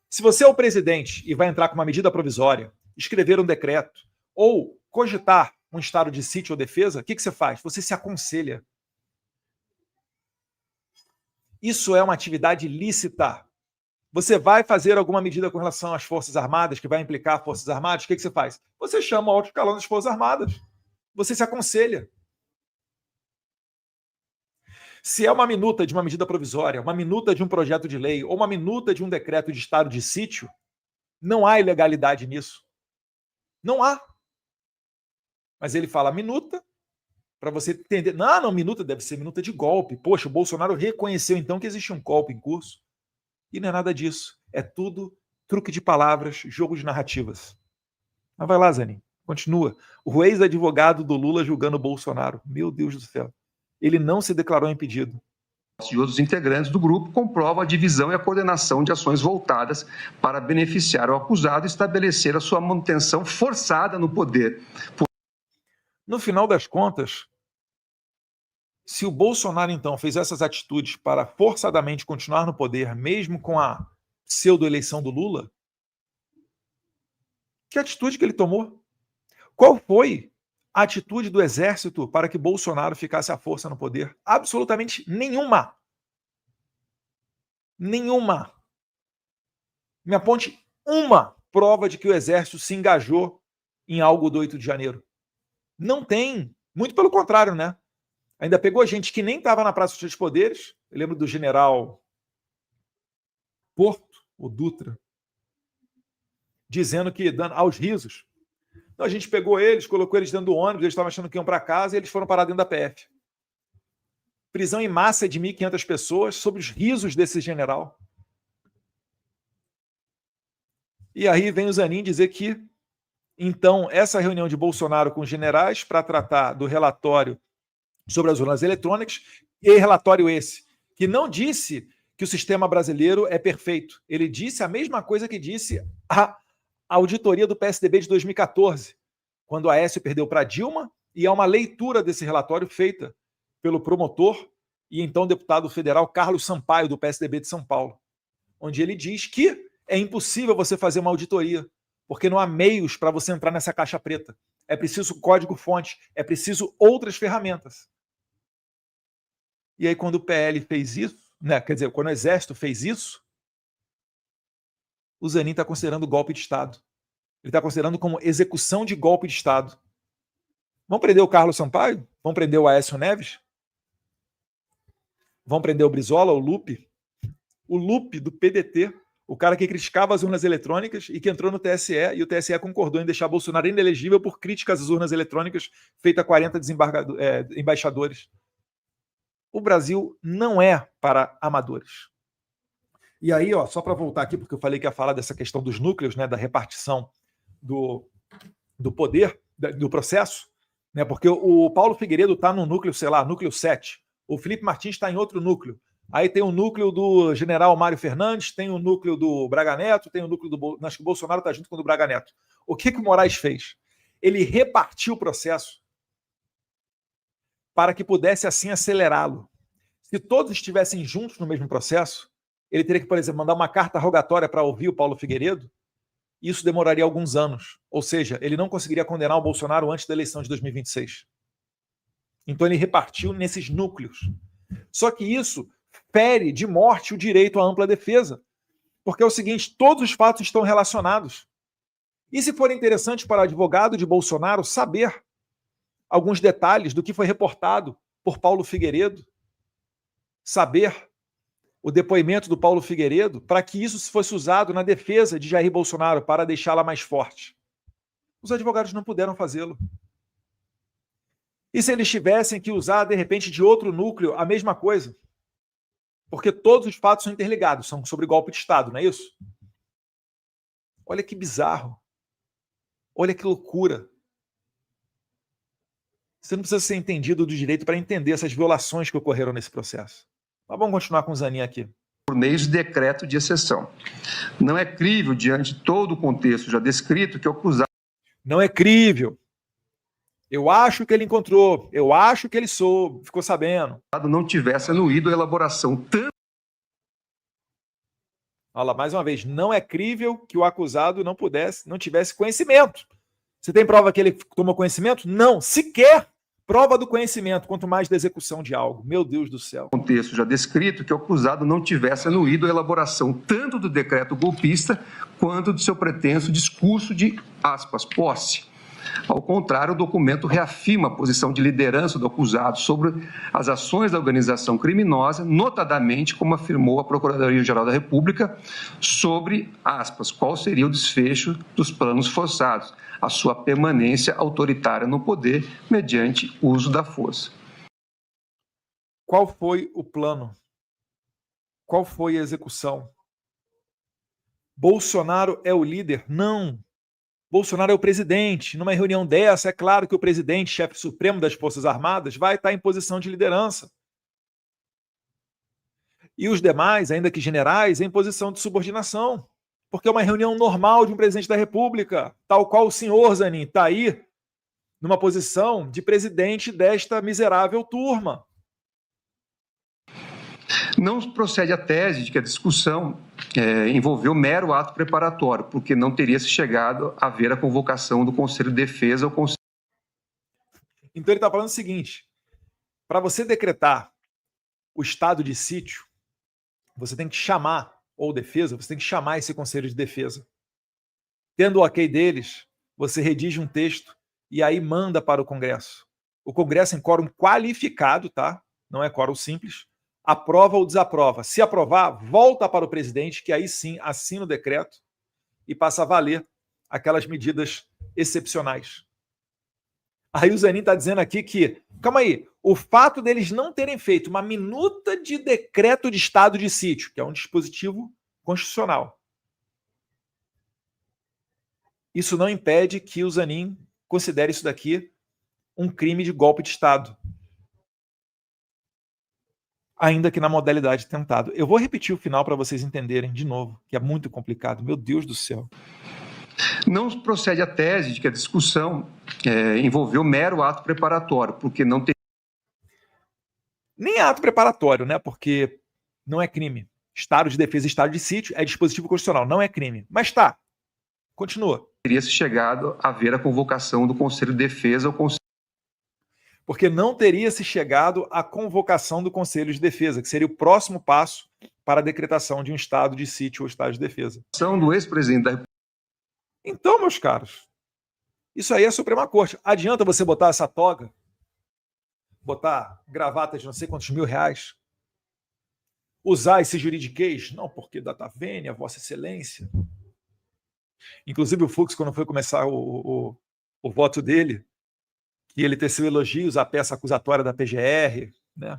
Se você é o presidente e vai entrar com uma medida provisória, escrever um decreto ou cogitar um estado de sítio ou defesa, o que você faz? Você se aconselha. Isso é uma atividade lícita. Você vai fazer alguma medida com relação às Forças Armadas, que vai implicar Forças Armadas, o que você faz? Você chama o alto escalão das Forças Armadas. Você se aconselha. Se é uma minuta de uma medida provisória, uma minuta de um projeto de lei ou uma minuta de um decreto de estado de sítio, não há ilegalidade nisso. Não há. Mas ele fala minuta, para você entender. Não, minuta deve ser minuta de golpe. Poxa, o Bolsonaro reconheceu então que existe um golpe em curso. E não é nada disso. É tudo truque de palavras, jogo de narrativas. Mas vai lá, Zanin. Continua. O ex-advogado do Lula julgando o Bolsonaro. Meu Deus do céu. Ele não se declarou impedido. E outros integrantes do grupo comprovam a divisão e a coordenação de ações voltadas para beneficiar o acusado e estabelecer a sua manutenção forçada no poder. No final das contas, se o Bolsonaro, então, fez essas atitudes para forçadamente continuar no poder, mesmo com a pseudo-eleição do Lula, que atitude que ele tomou? Qual foi a atitude do Exército para que Bolsonaro ficasse à força no poder? Absolutamente nenhuma. Nenhuma. Me aponte uma prova de que o Exército se engajou em algo do 8 de janeiro. Não tem. Muito pelo contrário, né? Ainda pegou gente que nem estava na Praça dos Três Poderes. Eu lembro do general Porto, o Dutra, dizendo que, dando aos risos, então, a gente pegou eles, colocou eles dentro do ônibus, eles estavam achando que iam para casa e eles foram parar dentro da PF. Prisão em massa de 1.500 pessoas sob os risos desse general. E aí vem o Zanin dizer que, então, essa reunião de Bolsonaro com os generais para tratar do relatório sobre as urnas eletrônicas, e relatório esse, que não disse que o sistema brasileiro é perfeito. Ele disse a mesma coisa que disse a auditoria do PSDB de 2014, quando o Aécio perdeu para Dilma, e há uma leitura desse relatório feita pelo promotor e então deputado federal Carlos Sampaio, do PSDB de São Paulo, onde ele diz que é impossível você fazer uma auditoria, porque não há meios para você entrar nessa caixa preta. É preciso código-fonte, é preciso outras ferramentas. E aí, quando o PL fez isso, né, quer dizer, quando o Exército fez isso, o Zanin está considerando golpe de Estado. Ele está considerando como execução de golpe de Estado. Vão prender o Carlos Sampaio? Vão prender o Aécio Neves? Vão prender o Brizola, o Lupe? O Lupe do PDT, o cara que criticava as urnas eletrônicas e que entrou no TSE, e o TSE concordou em deixar Bolsonaro inelegível por críticas às urnas eletrônicas feitas a 40 embaixadores. O Brasil não é para amadores. E aí, ó, só para voltar aqui, porque eu falei que ia falar dessa questão dos núcleos, né, da repartição do poder, do processo, né, porque o Paulo Figueiredo está no núcleo, sei lá, núcleo 7. O Felipe Martins está em outro núcleo. Aí tem o núcleo do general Mário Fernandes, tem o núcleo do Braga Neto, tem o núcleo do... Acho que o Bolsonaro está junto com o do Braga Neto. O que o Moraes fez? Ele repartiu o processo para que pudesse assim acelerá-lo. Se todos estivessem juntos no mesmo processo, ele teria que, por exemplo, mandar uma carta rogatória para ouvir o Paulo Figueiredo, e isso demoraria alguns anos. Ou seja, ele não conseguiria condenar o Bolsonaro antes da eleição de 2026. Então ele repartiu nesses núcleos. Só que isso fere de morte o direito à ampla defesa. Porque é o seguinte, todos os fatos estão relacionados. E se for interessante para o advogado de Bolsonaro saber alguns detalhes do que foi reportado por Paulo Figueiredo, saber o depoimento do Paulo Figueiredo, para que isso fosse usado na defesa de Jair Bolsonaro, para deixá-la mais forte. Os advogados não puderam fazê-lo. E se eles tivessem que usar, de repente, de outro núcleo, a mesma coisa? Porque todos os fatos são interligados, são sobre golpe de Estado, não é isso? Olha que bizarro. Olha que loucura. Você não precisa ser entendido do direito para entender essas violações que ocorreram nesse processo. Mas vamos continuar com o Zanin aqui. Por meio de decreto de exceção. Não é crível, diante de todo o contexto já descrito, que o acusado... Não é crível. Eu acho que ele encontrou, eu acho que ele soube, ficou sabendo. não tivesse anuído a elaboração tanto... Olha lá, mais uma vez, não é crível que o acusado não tivesse conhecimento. Você tem prova que ele tomou conhecimento? Não, sequer prova do conhecimento, quanto mais da execução de algo. Meu Deus do céu. Contexto já descrito, que o acusado não tivesse anuído a elaboração tanto do decreto golpista quanto do seu pretenso discurso de, aspas, posse. Ao contrário, o documento reafirma a posição de liderança do acusado sobre as ações da organização criminosa, notadamente, como afirmou a Procuradoria-Geral da República, sobre, aspas, qual seria o desfecho dos planos forçados, a sua permanência autoritária no poder mediante uso da força. Qual foi o plano? Qual foi a execução? Bolsonaro é o líder? Não. Bolsonaro é o presidente. Numa reunião dessa, é claro que o presidente, chefe supremo das Forças Armadas, vai estar em posição de liderança. E os demais, ainda que generais, em posição de subordinação. Porque é uma reunião normal de um presidente da República, tal qual o senhor Zanin está aí, numa posição de presidente desta miserável turma. Não procede a tese de que a discussão envolveu mero ato preparatório, porque não teria se chegado a ver a convocação do Conselho de Defesa ou Conselho... Então ele está falando o seguinte, para você decretar o estado de sítio, você tem que chamar, ou defesa, você tem que chamar esse Conselho de Defesa. Tendo o ok deles, você redige um texto e aí manda para o Congresso. O Congresso em quórum qualificado, tá? Não é quórum simples, aprova ou desaprova. Se aprovar, volta para o presidente, que aí sim assina o decreto e passa a valer aquelas medidas excepcionais. Aí o Zanin está dizendo aqui que, calma aí, o fato deles não terem feito uma minuta de decreto de estado de sítio, que é um dispositivo constitucional, isso não impede que o Zanin considere isso daqui um crime de golpe de Estado, ainda que na modalidade tentado. Eu vou repetir o final para vocês entenderem de novo, que é muito complicado. Meu Deus do céu. Não procede a tese de que a discussão envolveu mero ato preparatório, porque não tem... Nem ato preparatório, né? Porque não é crime. Estado de defesa e estado de sítio é dispositivo constitucional, não é crime. Mas tá, continua. Teria se chegado a ver a convocação do Conselho de Defesa ou Conselho... Porque não teria se chegado à convocação do Conselho de Defesa, que seria o próximo passo para a decretação de um estado de sítio ou estado de defesa. do ex-presidente da República. Então, meus caros, isso aí é a Suprema Corte. Adianta você botar essa toga, botar gravata de não sei quantos R$1.000, usar esse juridiquês? Não, porque data vênia, Vossa Excelência. Inclusive o Fux, quando foi começar o voto dele, que ele teceu elogios à peça acusatória da PGR, né?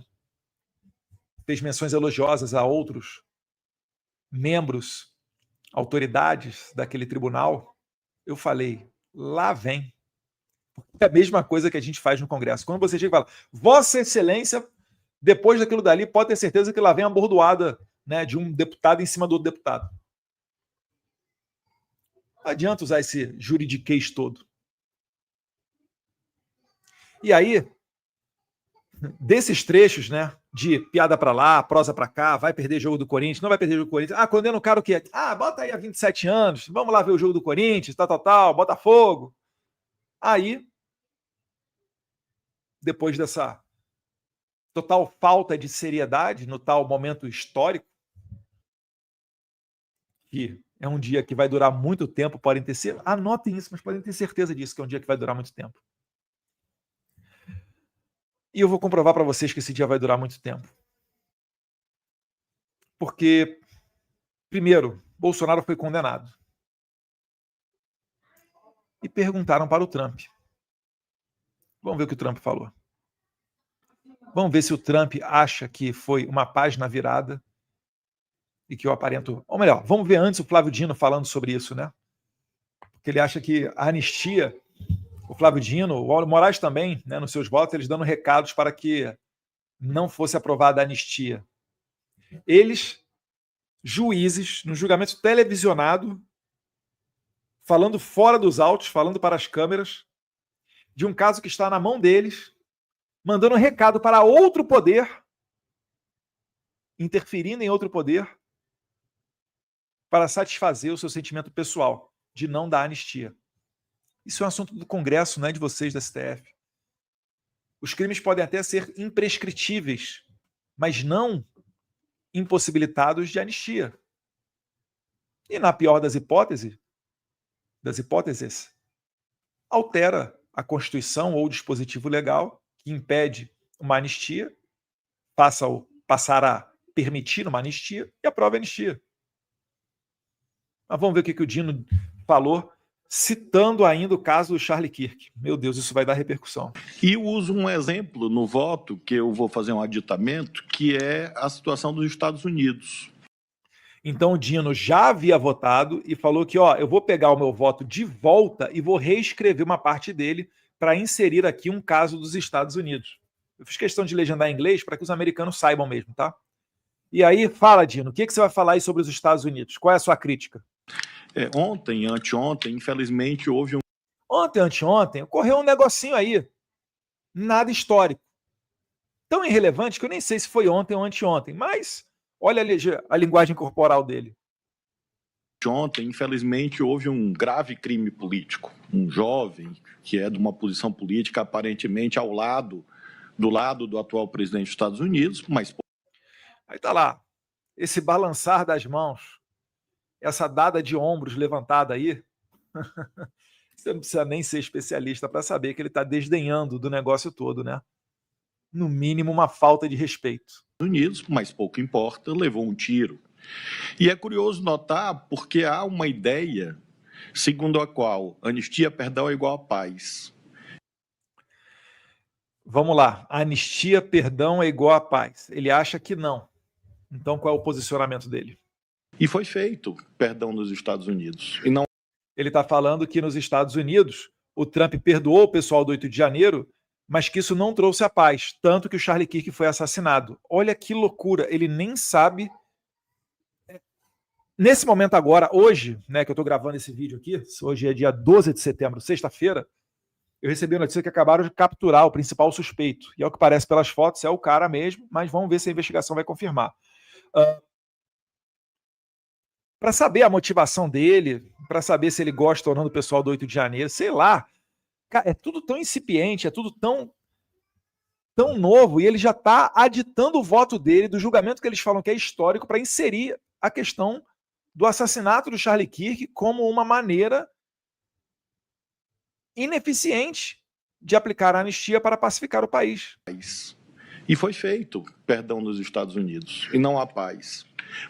Fez menções elogiosas a outros membros, autoridades daquele tribunal. Eu falei, lá vem. É a mesma coisa que a gente faz no Congresso. Quando você chega e fala, Vossa Excelência, depois daquilo dali, pode ter certeza que lá vem a bordoada, né, de um deputado em cima do outro deputado. Não adianta usar esse juridiquês todo. E aí, desses trechos, né, de piada para lá, prosa para cá, vai perder jogo do Corinthians, não vai perder jogo do Corinthians, condena o cara o quê? Bota aí há 27 anos, vamos lá ver o jogo do Corinthians, tal, Botafogo. Aí, depois dessa total falta de seriedade no tal momento histórico, que é um dia que vai durar muito tempo, podem ter certeza, anotem isso, mas podem ter certeza disso, que é um dia que vai durar muito tempo. E eu vou comprovar para vocês que esse dia vai durar muito tempo. Porque, primeiro, Bolsonaro foi condenado. E perguntaram para o Trump. Vamos ver o que o Trump falou. Vamos ver se o Trump acha que foi uma página virada e que eu aparento... Ou melhor, vamos ver antes o Flávio Dino falando sobre isso, né? Porque ele acha que a anistia... O Flávio Dino, o Moraes também, né, nos seus votos, eles dando recados para que não fosse aprovada a anistia. Eles, juízes, no julgamento televisionado, falando fora dos autos, falando para as câmeras, de um caso que está na mão deles, mandando um recado para outro poder, interferindo em outro poder, para satisfazer o seu sentimento pessoal de não dar anistia. Isso é um assunto do Congresso, não é de vocês, da STF. Os crimes podem até ser imprescritíveis, mas não impossibilitados de anistia. E na pior das hipóteses, altera a Constituição ou o dispositivo legal que impede uma anistia, passar a permitir uma anistia e aprova a anistia. Mas vamos ver o que o Dino falou, citando ainda o caso do Charlie Kirk. Meu Deus, isso vai dar repercussão. E eu uso um exemplo no voto, que eu vou fazer um aditamento, que é a situação dos Estados Unidos. Então o Dino já havia votado e falou que eu vou pegar o meu voto de volta e vou reescrever uma parte dele para inserir aqui um caso dos Estados Unidos. Eu fiz questão de legendar em inglês para que os americanos saibam mesmo, tá? E aí, fala, Dino, o que você vai falar aí sobre os Estados Unidos? Qual é a sua crítica? Ontem, anteontem, infelizmente, houve Ontem, anteontem, ocorreu um negocinho aí. Nada histórico. Tão irrelevante que eu nem sei se foi ontem ou anteontem, mas olha a linguagem corporal dele. Ontem, infelizmente, houve um grave crime político. Um jovem que é de uma posição política aparentemente do lado do atual presidente dos Estados Unidos, mas... Aí tá lá, esse balançar das mãos, essa dada de ombros levantada aí, você não precisa nem ser especialista para saber que ele está desdenhando do negócio todo, né? No mínimo, uma falta de respeito. Unidos, mas pouco importa, levou um tiro. E é curioso notar porque há uma ideia segundo a qual anistia, perdão é igual a paz. Vamos lá, anistia, perdão é igual a paz. Ele acha que não. Então, qual é o posicionamento dele? E foi feito perdão nos Estados Unidos. E não... Ele está falando que nos Estados Unidos o Trump perdoou o pessoal do 8 de janeiro, mas que isso não trouxe a paz, tanto que o Charlie Kirk foi assassinado. Olha que loucura, ele nem sabe. Nesse momento agora, hoje, né, que eu estou gravando esse vídeo aqui, hoje é dia 12 de setembro, sexta-feira, eu recebi a notícia que acabaram de capturar o principal suspeito. E ao que parece pelas fotos, é o cara mesmo, mas vamos ver se a investigação vai confirmar. Para saber a motivação dele, para saber se ele gosta ou não do pessoal do 8 de janeiro, sei lá. Cara, é tudo tão incipiente, é tudo tão novo, e ele já está aditando o voto dele, do julgamento que eles falam que é histórico, para inserir a questão do assassinato do Charlie Kirk como uma maneira ineficiente de aplicar a anistia para pacificar o país. E foi feito perdão nos Estados Unidos, e não a paz.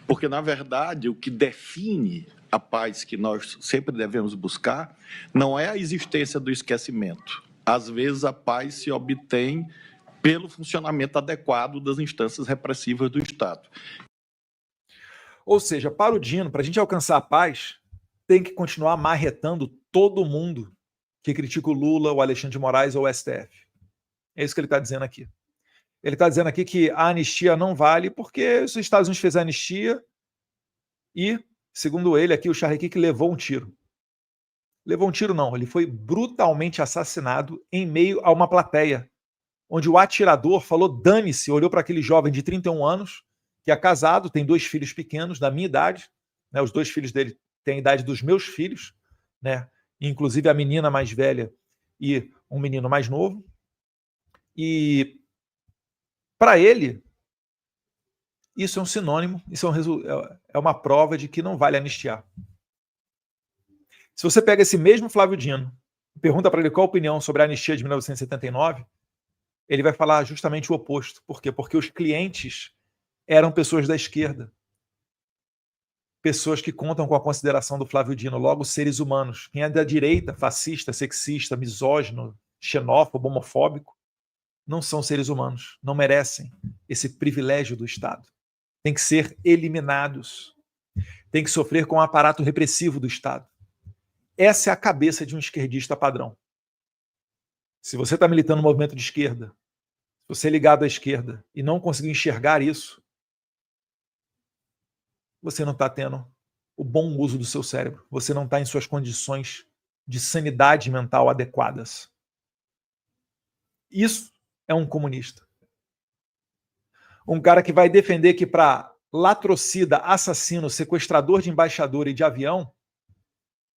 Porque, na verdade, o que define a paz que nós sempre devemos buscar não é a existência do esquecimento. Às vezes, a paz se obtém pelo funcionamento adequado das instâncias repressivas do Estado. Ou seja, para o Dino, para a gente alcançar a paz, tem que continuar marretando todo mundo que critica o Lula, o Alexandre de Moraes ou o STF. É isso que ele está dizendo aqui. Ele está dizendo aqui que a anistia não vale porque os Estados Unidos fez a anistia e, segundo ele, aqui o Charlie Kirk levou um tiro. Levou um tiro não, ele foi brutalmente assassinado em meio a uma plateia, onde o atirador falou dane-se, olhou para aquele jovem de 31 anos, que é casado, tem 2 filhos pequenos, da minha idade, né, os 2 filhos dele têm a idade dos meus filhos, né, inclusive a menina mais velha e um menino mais novo, e para ele, isso é um sinônimo, isso é uma prova de que não vale anistiar. Se você pega esse mesmo Flávio Dino, pergunta para ele qual a opinião sobre a anistia de 1979, ele vai falar justamente o oposto. Por quê? Porque os clientes eram pessoas da esquerda. Pessoas que contam com a consideração do Flávio Dino, logo seres humanos. Quem é da direita, fascista, sexista, misógino, xenófobo, homofóbico, não são seres humanos, não merecem esse privilégio do Estado. Tem que ser eliminados. Tem que sofrer com o aparato repressivo do Estado. Essa é a cabeça de um esquerdista padrão. Se você está militando no movimento de esquerda, se você é ligado à esquerda e não conseguiu enxergar isso, você não está tendo o bom uso do seu cérebro. Você não está em suas condições de sanidade mental adequadas. Isso é um comunista. Um cara que vai defender que para latrocida, assassino, sequestrador de embaixador e de avião,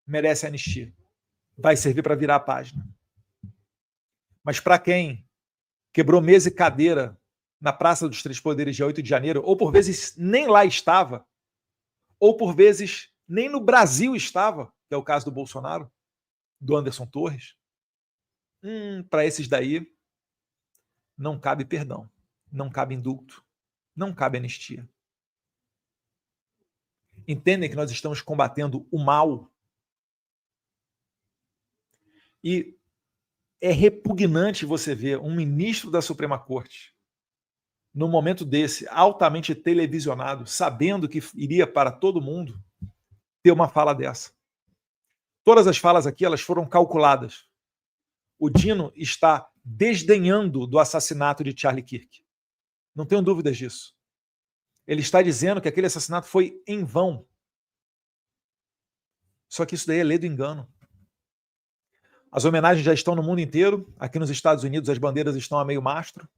merece anistia. Vai servir para virar a página. Mas para quem quebrou mesa e cadeira na Praça dos Três Poderes dia 8 de janeiro, ou por vezes nem lá estava, ou por vezes nem no Brasil estava, que é o caso do Bolsonaro, do Anderson Torres, Para esses daí, não cabe perdão, não cabe indulto, não cabe anistia. Entendem que nós estamos combatendo o mal? E é repugnante você ver um ministro da Suprema Corte, num momento desse, altamente televisionado, sabendo que iria para todo mundo, ter uma fala dessa. Todas as falas aqui, elas foram calculadas. O Dino está desdenhando do assassinato de Charlie Kirk. Não tenho dúvidas disso. Ele está dizendo que aquele assassinato foi em vão. Só que isso daí é lei do engano. As homenagens já estão no mundo inteiro. Aqui nos Estados Unidos as bandeiras estão a meio mastro.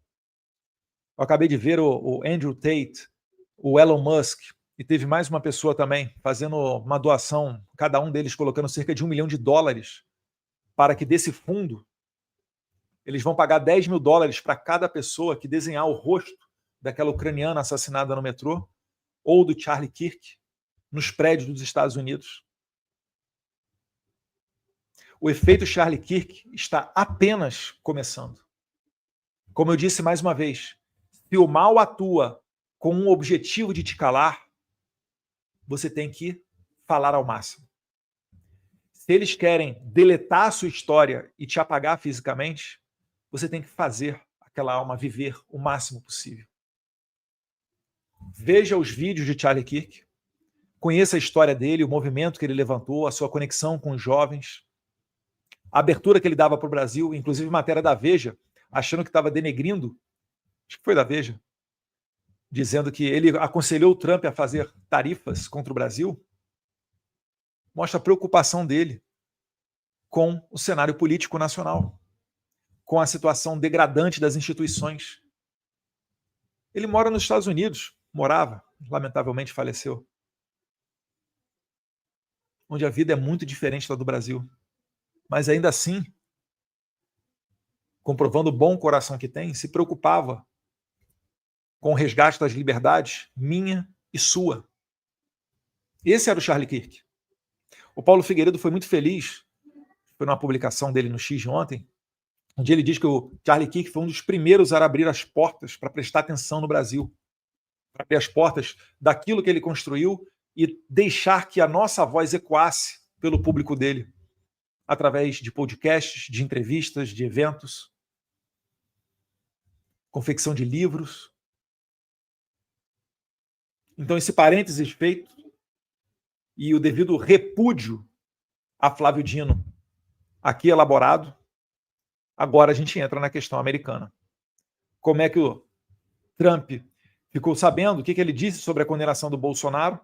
Eu acabei de ver o Andrew Tate, o Elon Musk, e teve mais uma pessoa também fazendo uma doação, cada um deles colocando cerca de $1 milhão para que desse fundo eles vão pagar $10 mil para cada pessoa que desenhar o rosto daquela ucraniana assassinada no metrô ou do Charlie Kirk nos prédios dos Estados Unidos. O efeito Charlie Kirk está apenas começando. Como eu disse mais uma vez, se o mal atua com um objetivo de te calar, você tem que falar ao máximo. Se eles querem deletar a sua história e te apagar fisicamente, você tem que fazer aquela alma viver o máximo possível. Veja os vídeos de Charlie Kirk, conheça a história dele, o movimento que ele levantou, a sua conexão com os jovens, a abertura que ele dava para o Brasil, inclusive matéria da Veja, achando que estava denegrindo, acho que foi da Veja, dizendo que ele aconselhou o Trump a fazer tarifas contra o Brasil, mostra a preocupação dele com o cenário político nacional, com a situação degradante das instituições. Ele mora nos Estados Unidos, morava, lamentavelmente faleceu, onde a vida é muito diferente da do Brasil. Mas ainda assim, comprovando o bom coração que tem, se preocupava com o resgate das liberdades, minha e sua. Esse era o Charlie Kirk. O Paulo Figueiredo foi muito feliz, foi numa publicação dele no X de ontem, onde ele diz que o Charlie Kirk foi um dos primeiros a abrir as portas para prestar atenção no Brasil, para abrir as portas daquilo que ele construiu e deixar que a nossa voz ecoasse pelo público dele, através de podcasts, de entrevistas, de eventos, confecção de livros. Então, esse parênteses feito e o devido repúdio a Flávio Dino aqui elaborado, agora a gente entra na questão americana. Como é que o Trump ficou sabendo? O que ele disse sobre a condenação do Bolsonaro?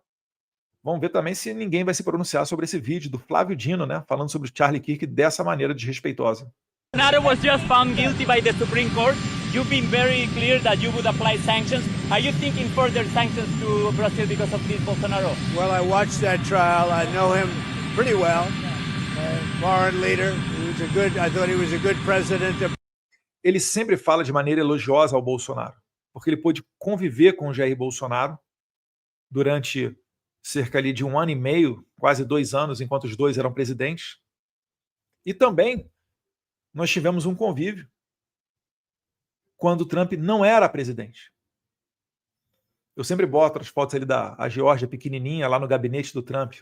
Vamos ver também se ninguém vai se pronunciar sobre esse vídeo do Flávio Dino, né, falando sobre o Charlie Kirk dessa maneira desrespeitosa. Bolsonaro was just found guilty by the Supreme Court. You've been very clear that you would apply sanctions. Are you thinking further sanctions to Brazil because of this, Bolsonaro? Well, I watched that trial. I know him pretty well. Foreign leader. I thought he was a good president. Ele sempre fala de maneira elogiosa ao Bolsonaro, porque ele pôde conviver com o Jair Bolsonaro durante cerca ali de 1 ano e meio, quase 2 anos, enquanto os dois eram presidentes. E também nós tivemos um convívio quando o Trump não era presidente. Eu sempre boto as fotos ali da Geórgia pequenininha lá no gabinete do Trump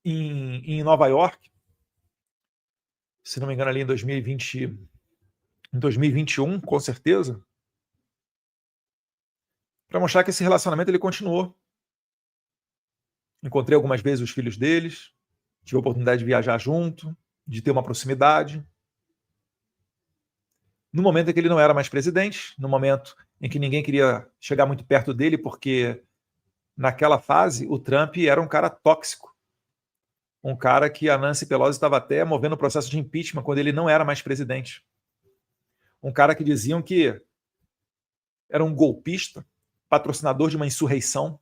em Nova York, se não me engano ali em 2021, com certeza, para mostrar que esse relacionamento ele continuou. Encontrei algumas vezes os filhos deles, tive a oportunidade de viajar junto, de ter uma proximidade. No momento em que ele não era mais presidente, no momento em que ninguém queria chegar muito perto dele, porque naquela fase o Trump era um cara tóxico, um cara que a Nancy Pelosi estava até movendo o processo de impeachment quando ele não era mais presidente. Um cara que diziam que era um golpista, patrocinador de uma insurreição,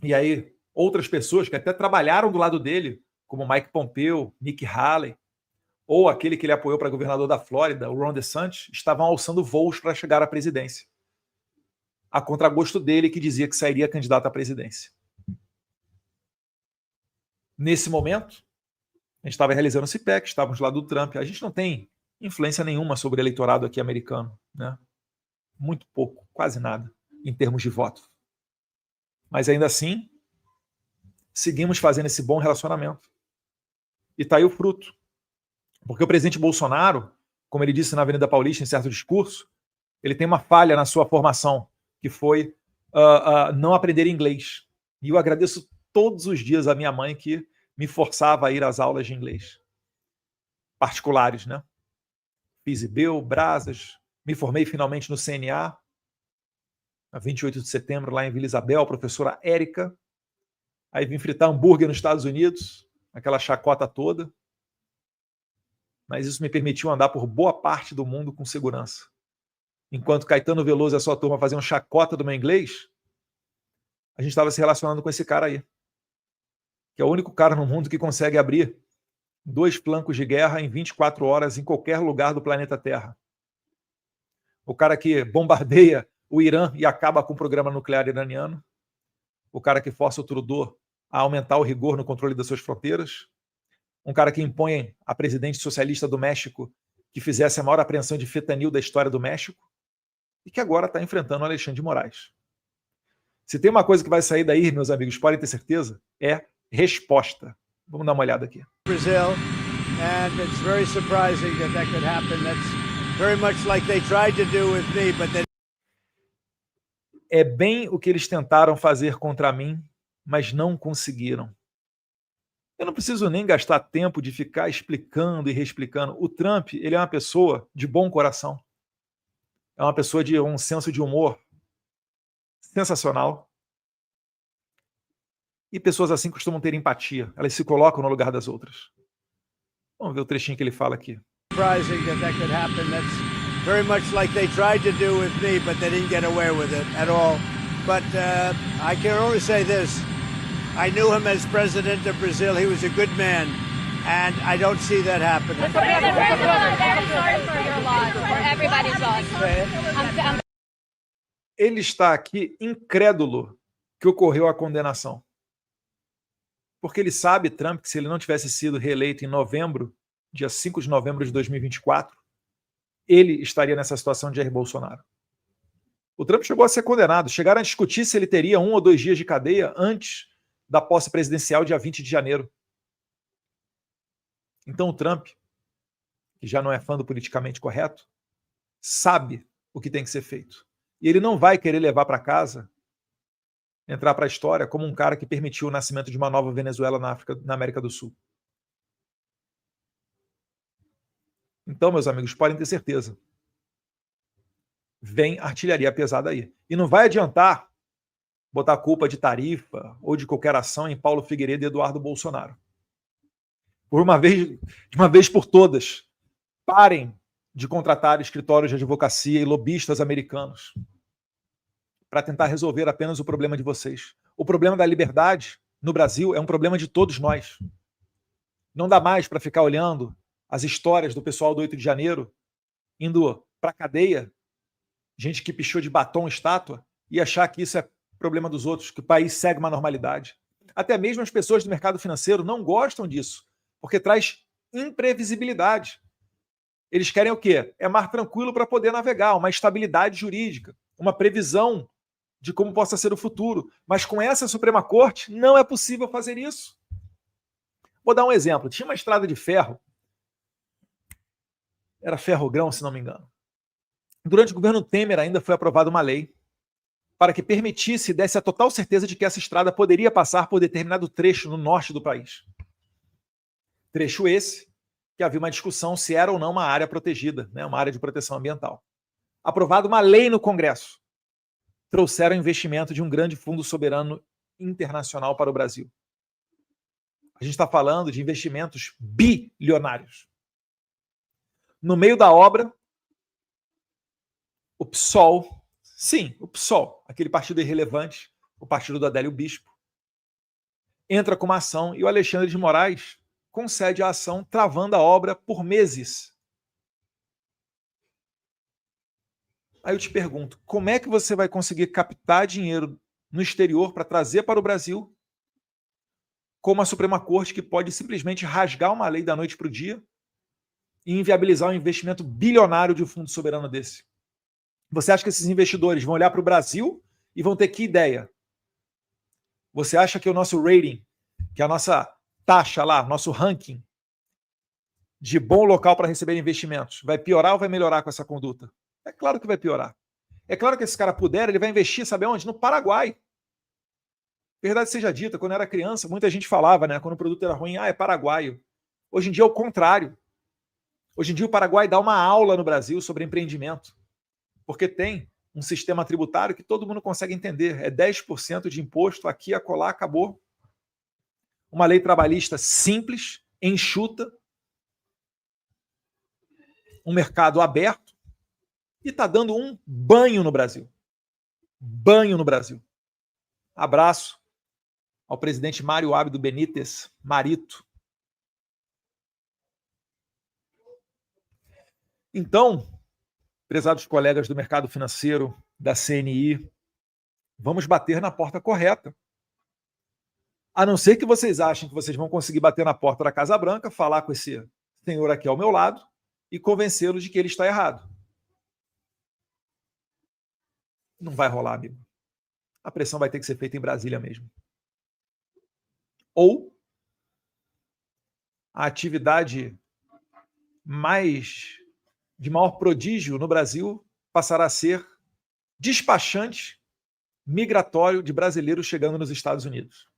e aí outras pessoas que até trabalharam do lado dele, como Mike Pompeo, Nikki Haley, ou aquele que ele apoiou para governador da Flórida, o Ron DeSantis, estavam alçando voos para chegar à presidência, a contragosto dele, que dizia que sairia candidato à presidência. Nesse momento gente estava realizando o CPEC, estávamos lá do Trump. A gente não tem influência nenhuma sobre o eleitorado aqui americano, né? Muito pouco, quase nada, em termos de voto. Mas ainda assim, seguimos fazendo esse bom relacionamento. E está aí o fruto. Porque o presidente Bolsonaro, como ele disse na Avenida Paulista, em certo discurso, ele tem uma falha na sua formação, que foi não aprender inglês. E eu agradeço todos os dias a minha mãe que me forçava a ir às aulas de inglês. Particulares, né? Fiz IBEL, Brasas, me formei finalmente no CNA, a 28 de setembro, lá em Vila Isabel, a professora Érica. Aí vim fritar hambúrguer nos Estados Unidos, aquela chacota toda. Mas isso me permitiu andar por boa parte do mundo com segurança. Enquanto Caetano Veloso e a sua turma faziam chacota do meu inglês, a gente estava se relacionando com esse cara aí, que é o único cara no mundo que consegue abrir 2 flancos de guerra em 24 horas em qualquer lugar do planeta Terra. O cara que bombardeia o Irã e acaba com o programa nuclear iraniano. O cara que força o Trudeau a aumentar o rigor no controle das suas fronteiras. Um cara que impõe a presidente socialista do México que fizesse a maior apreensão de fentanil da história do México e que agora está enfrentando o Alexandre de Moraes. Se tem uma coisa que vai sair daí, meus amigos, podem ter certeza, é resposta. Vamos dar uma olhada aqui. Brazil, and it's very surprising that could happen. That's very much like they tried to do with me, but they... É bem o que eles tentaram fazer contra mim, mas não conseguiram. Eu não preciso nem gastar tempo de ficar explicando e reexplicando. O Trump, ele é uma pessoa de bom coração. É uma pessoa de um senso de humor sensacional. E pessoas assim costumam ter empatia. Elas se colocam no lugar das outras. Vamos ver o trechinho que ele fala aqui. Surprising that could happen. That's very much like they tried to do with me, but they didn't get away with it at all. But I can only say this. I knew him as president of Brazil. He was a good man, and I don't see that happening. I'm very sorry for your loss, for everybody's loss. Ele está aqui incrédulo que ocorreu a condenação. Porque ele sabe, Trump, que se ele não tivesse sido reeleito em novembro, dia 5 de novembro de 2024, ele estaria nessa situação de Jair Bolsonaro. O Trump chegou a ser condenado. Chegaram a discutir se ele teria 1 ou 2 dias de cadeia antes da posse presidencial, dia 20 de janeiro. Então o Trump, que já não é fã do politicamente correto, sabe o que tem que ser feito. E ele não vai querer levar para casa, entrar para a história como um cara que permitiu o nascimento de uma nova Venezuela na América do Sul. Então, meus amigos, podem ter certeza. Vem artilharia pesada aí. E não vai adiantar botar a culpa de tarifa ou de qualquer ação em Paulo Figueiredo e Eduardo Bolsonaro. De uma vez por todas, parem de contratar escritórios de advocacia e lobistas americanos para tentar resolver apenas o problema de vocês. O problema da liberdade no Brasil é um problema de todos nós. Não dá mais para ficar olhando as histórias do pessoal do 8 de janeiro indo para a cadeia, gente que pichou de batom estátua, e achar que isso é problema dos outros, que o país segue uma normalidade. Até mesmo as pessoas do mercado financeiro não gostam disso, porque traz imprevisibilidade. Eles querem o quê? É mar tranquilo para poder navegar, uma estabilidade jurídica, uma previsão de como possa ser o futuro. Mas com essa Suprema Corte, não é possível fazer isso. Vou dar um exemplo. Tinha uma estrada de ferro, era ferrogrão, se não me engano. Durante o governo Temer ainda foi aprovada uma lei para que permitisse e desse a total certeza de que essa estrada poderia passar por determinado trecho no norte do país. Trecho esse que havia uma discussão se era ou não uma área protegida, né, uma área de proteção ambiental. Aprovada uma lei no Congresso. Trouxeram investimento de um grande fundo soberano internacional para o Brasil. A gente está falando de investimentos bilionários. No meio da obra, o PSOL, sim, o PSOL, aquele partido irrelevante, o partido do Adélio Bispo, entra com uma ação e o Alexandre de Moraes concede a ação, travando a obra por meses. Aí eu te pergunto, como é que você vai conseguir captar dinheiro no exterior para trazer para o Brasil como a Suprema Corte, que pode simplesmente rasgar uma lei da noite para o dia e inviabilizar um investimento bilionário de um fundo soberano desse. Você acha que esses investidores vão olhar para o Brasil e vão ter que ideia? Você acha que o nosso rating, que é a nossa taxa lá, nosso ranking de bom local para receber investimentos, vai piorar ou vai melhorar com essa conduta? É claro que vai piorar. É claro que esse cara puder, ele vai investir, sabe onde? No Paraguai. Verdade seja dita, quando eu era criança, muita gente falava, né, quando o produto era ruim, é paraguaio. Hoje em dia é o contrário. Hoje em dia o Paraguai dá uma aula no Brasil sobre empreendimento, porque tem um sistema tributário que todo mundo consegue entender. É 10% de imposto aqui, acolá, acabou. Uma lei trabalhista simples, enxuta, um mercado aberto, e está dando um banho no Brasil. Banho no Brasil. Abraço ao presidente Mário Abdo Benítez, Marito. Então, prezados colegas do mercado financeiro, da CNI, vamos bater na porta correta. A não ser que vocês achem que vocês vão conseguir bater na porta da Casa Branca, falar com esse senhor aqui ao meu lado e convencê-lo de que ele está errado. Não vai rolar, amigo. A pressão vai ter que ser feita em Brasília mesmo. Ou a atividade de maior prodígio no Brasil passará a ser despachante migratório de brasileiros chegando nos Estados Unidos.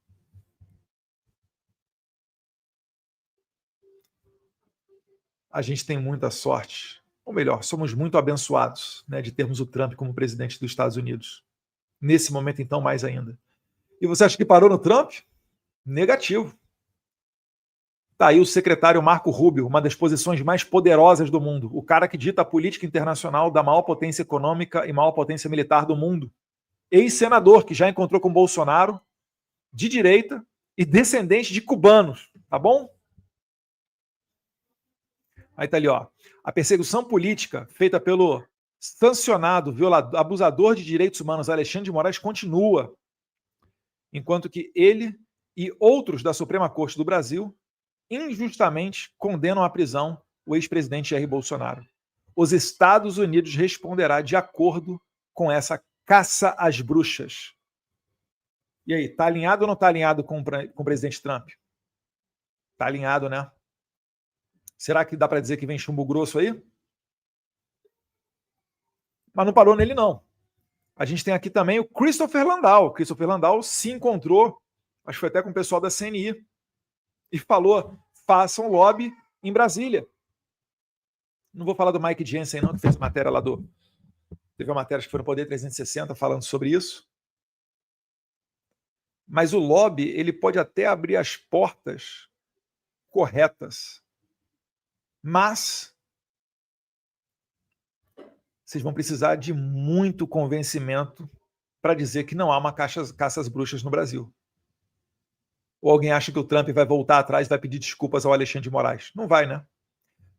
A gente tem muita sorte, ou melhor, somos muito abençoados, né, de termos o Trump como presidente dos Estados Unidos. Nesse momento, então, mais ainda. E você acha que parou no Trump? Negativo. Está aí o secretário Marco Rubio, uma das posições mais poderosas do mundo, o cara que dita a política internacional da maior potência econômica e maior potência militar do mundo. Ex-senador que já encontrou com Bolsonaro, de direita e descendente de cubanos, tá bom? Aí tá ali, ó. A perseguição política feita pelo sancionado, violador, abusador de direitos humanos Alexandre de Moraes continua, enquanto que ele e outros da Suprema Corte do Brasil injustamente condenam à prisão o ex-presidente Jair Bolsonaro. Os Estados Unidos responderá de acordo com essa caça às bruxas. E aí, tá alinhado ou não tá alinhado com o presidente Trump? Tá alinhado, né? Será que dá para dizer que vem chumbo grosso aí? Mas não parou nele, não. A gente tem aqui também o Christopher Landau. O Christopher Landau se encontrou, acho que foi até com o pessoal da CNI, e falou, façam lobby em Brasília. Não vou falar do Mike Jensen, não, que fez matéria lá do... Teve uma matéria que foi no Poder 360 falando sobre isso. Mas o lobby, ele pode até abrir as portas corretas. Mas vocês vão precisar de muito convencimento para dizer que não há uma caça às bruxas no Brasil. Ou alguém acha que o Trump vai voltar atrás e vai pedir desculpas ao Alexandre de Moraes? Não vai, né?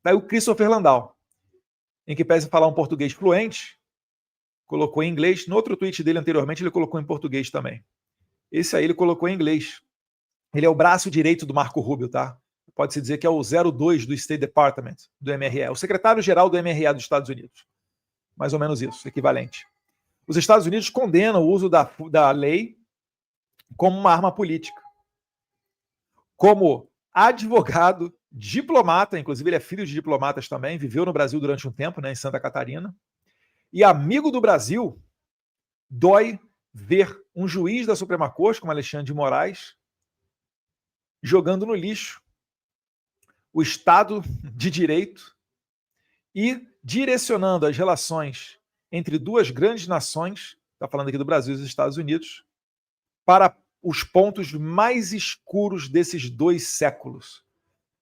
Daí o Christopher Landau, em que pese falar um português fluente, colocou em inglês. No outro tweet dele anteriormente, ele colocou em português também. Esse aí ele colocou em inglês. Ele é o braço direito do Marco Rubio, tá? Pode-se dizer que é o 02 do State Department, do MRE, o secretário-geral do MRE dos Estados Unidos. Mais ou menos isso, equivalente. Os Estados Unidos condenam o uso da lei como uma arma política. Como advogado, diplomata, inclusive ele é filho de diplomatas também, viveu no Brasil durante um tempo, né, em Santa Catarina, e amigo do Brasil, dói ver um juiz da Suprema Corte, como Alexandre de Moraes, jogando no lixo o Estado de Direito e direcionando as relações entre duas grandes nações, está falando aqui do Brasil e dos Estados Unidos, para os pontos mais escuros desses 2 séculos.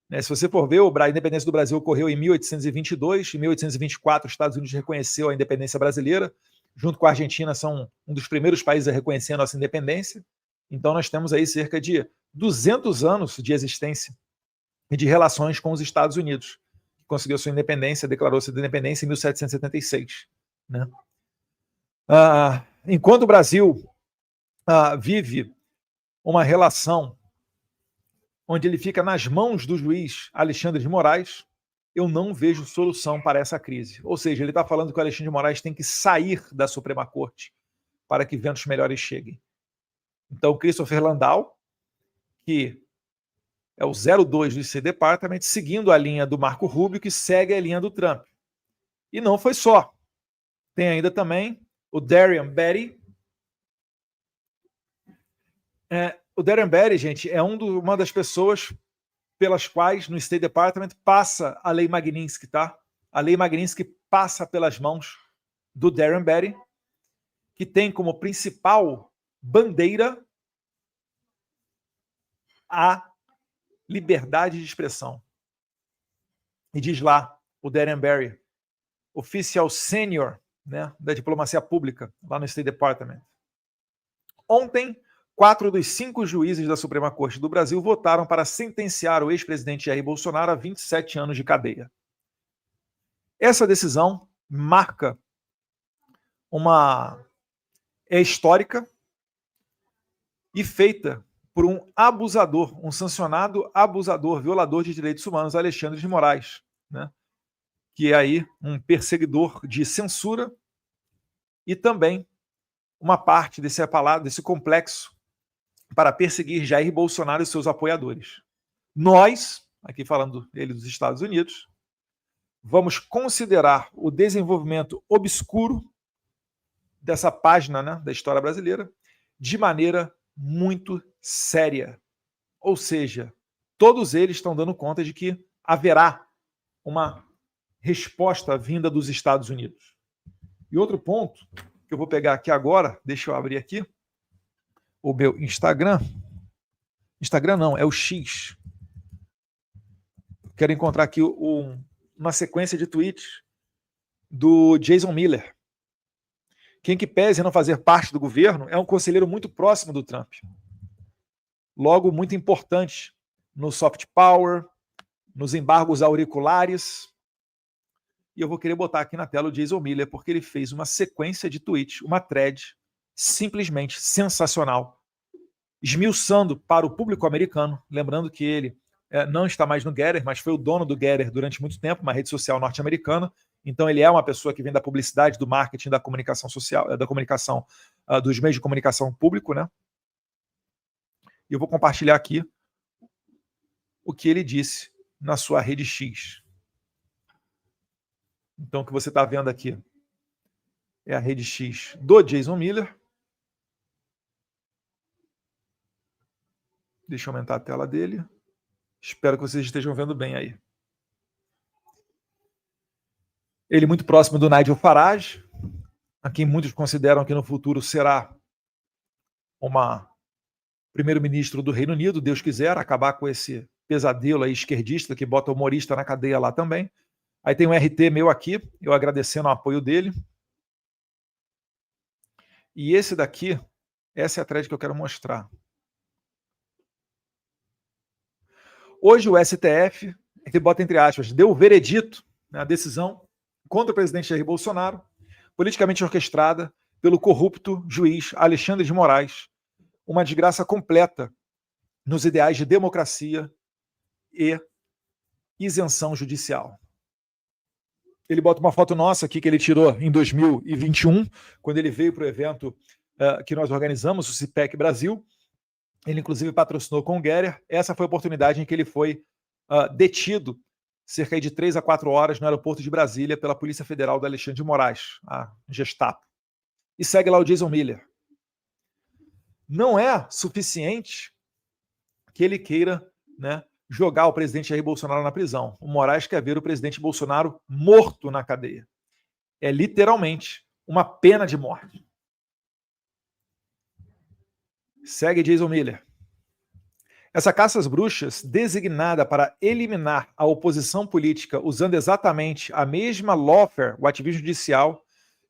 Né? Se você for ver, a independência do Brasil ocorreu em 1822, em 1824 os Estados Unidos reconheceu a independência brasileira, junto com a Argentina são um dos primeiros países a reconhecer a nossa independência. Então nós temos aí cerca de 200 anos de existência e de relações com os Estados Unidos, que conseguiu sua independência, declarou sua independência em 1776. Né? Enquanto o Brasil vive uma relação onde ele fica nas mãos do juiz Alexandre de Moraes, eu não vejo solução para essa crise. Ou seja, ele está falando que o Alexandre de Moraes tem que sair da Suprema Corte para que ventos melhores cheguem. Então, Christopher Landau, que é o 02 do State Department, seguindo a linha do Marco Rubio, que segue a linha do Trump. E não foi só. Tem ainda também o Darren Beattie. O Darren Beattie, gente, é uma das pessoas pelas quais no State Department passa a Lei Magnitsky, tá? A Lei Magnitsky passa pelas mãos do Darren Beattie, que tem como principal bandeira a liberdade de expressão. E diz lá o Darren Beattie, oficial sênior, né, da diplomacia pública lá no State Department. Ontem, 4 dos 5 juízes da Suprema Corte do Brasil votaram para sentenciar o ex-presidente Jair Bolsonaro a 27 anos de cadeia. Essa decisão marca é histórica e feita por um abusador, um sancionado abusador, violador de direitos humanos, Alexandre de Moraes, né? Que é aí um perseguidor de censura e também uma parte desse complexo para perseguir Jair Bolsonaro e seus apoiadores. Nós, aqui falando ele dos Estados Unidos, vamos considerar o desenvolvimento obscuro dessa página, né, da história brasileira de maneira muito séria. Ou seja, todos eles estão dando conta de que haverá uma resposta vinda dos Estados Unidos. E outro ponto que eu vou pegar aqui agora, deixa eu abrir aqui o meu Instagram. Instagram não, é o X. Quero encontrar aqui uma sequência de tweets do Jason Miller. Quem que pese não fazer parte do governo é um conselheiro muito próximo do Trump. Logo, muito importante no soft power, nos embargos auriculares. E eu vou querer botar aqui na tela o Jason Miller, porque ele fez uma sequência de tweets, uma thread simplesmente sensacional, esmiuçando para o público americano, lembrando que ele não está mais no Gettr, mas foi o dono do Gettr durante muito tempo, uma rede social norte-americana. Então ele é uma pessoa que vem da publicidade, do marketing, da comunicação social, da comunicação, dos meios de comunicação público, né? E eu vou compartilhar aqui o que ele disse na sua rede X. Então o que você está vendo aqui é a rede X do Jason Miller. Deixa eu aumentar a tela dele. Espero que vocês estejam vendo bem aí. Ele muito próximo do Nigel Farage, a quem muitos consideram que no futuro será primeiro-ministro do Reino Unido, Deus quiser, acabar com esse pesadelo aí esquerdista que bota humorista na cadeia lá também. Aí tem um RT meu aqui, eu agradecendo o apoio dele. E esse daqui, essa é a thread que eu quero mostrar. Hoje o STF, ele bota entre aspas, deu o veredito, né, a decisão contra o presidente Jair Bolsonaro, politicamente orquestrada pelo corrupto juiz Alexandre de Moraes, uma desgraça completa nos ideais de democracia e isenção judicial. Ele bota uma foto nossa aqui que ele tirou em 2021, quando ele veio para o evento que nós organizamos, o CIPEC Brasil. Ele, inclusive, patrocinou com o Gettr. Essa foi a oportunidade em que ele foi detido cerca de 3 a 4 horas no aeroporto de Brasília pela Polícia Federal do Alexandre de Moraes, a Gestapo. E segue lá o Jason Miller. Não é suficiente que ele queira, né, jogar o presidente Jair Bolsonaro na prisão. O Moraes quer ver o presidente Bolsonaro morto na cadeia. É literalmente uma pena de morte. Segue Jason Miller. Essa caça às bruxas, designada para eliminar a oposição política usando exatamente a mesma lawfare, o ativismo judicial,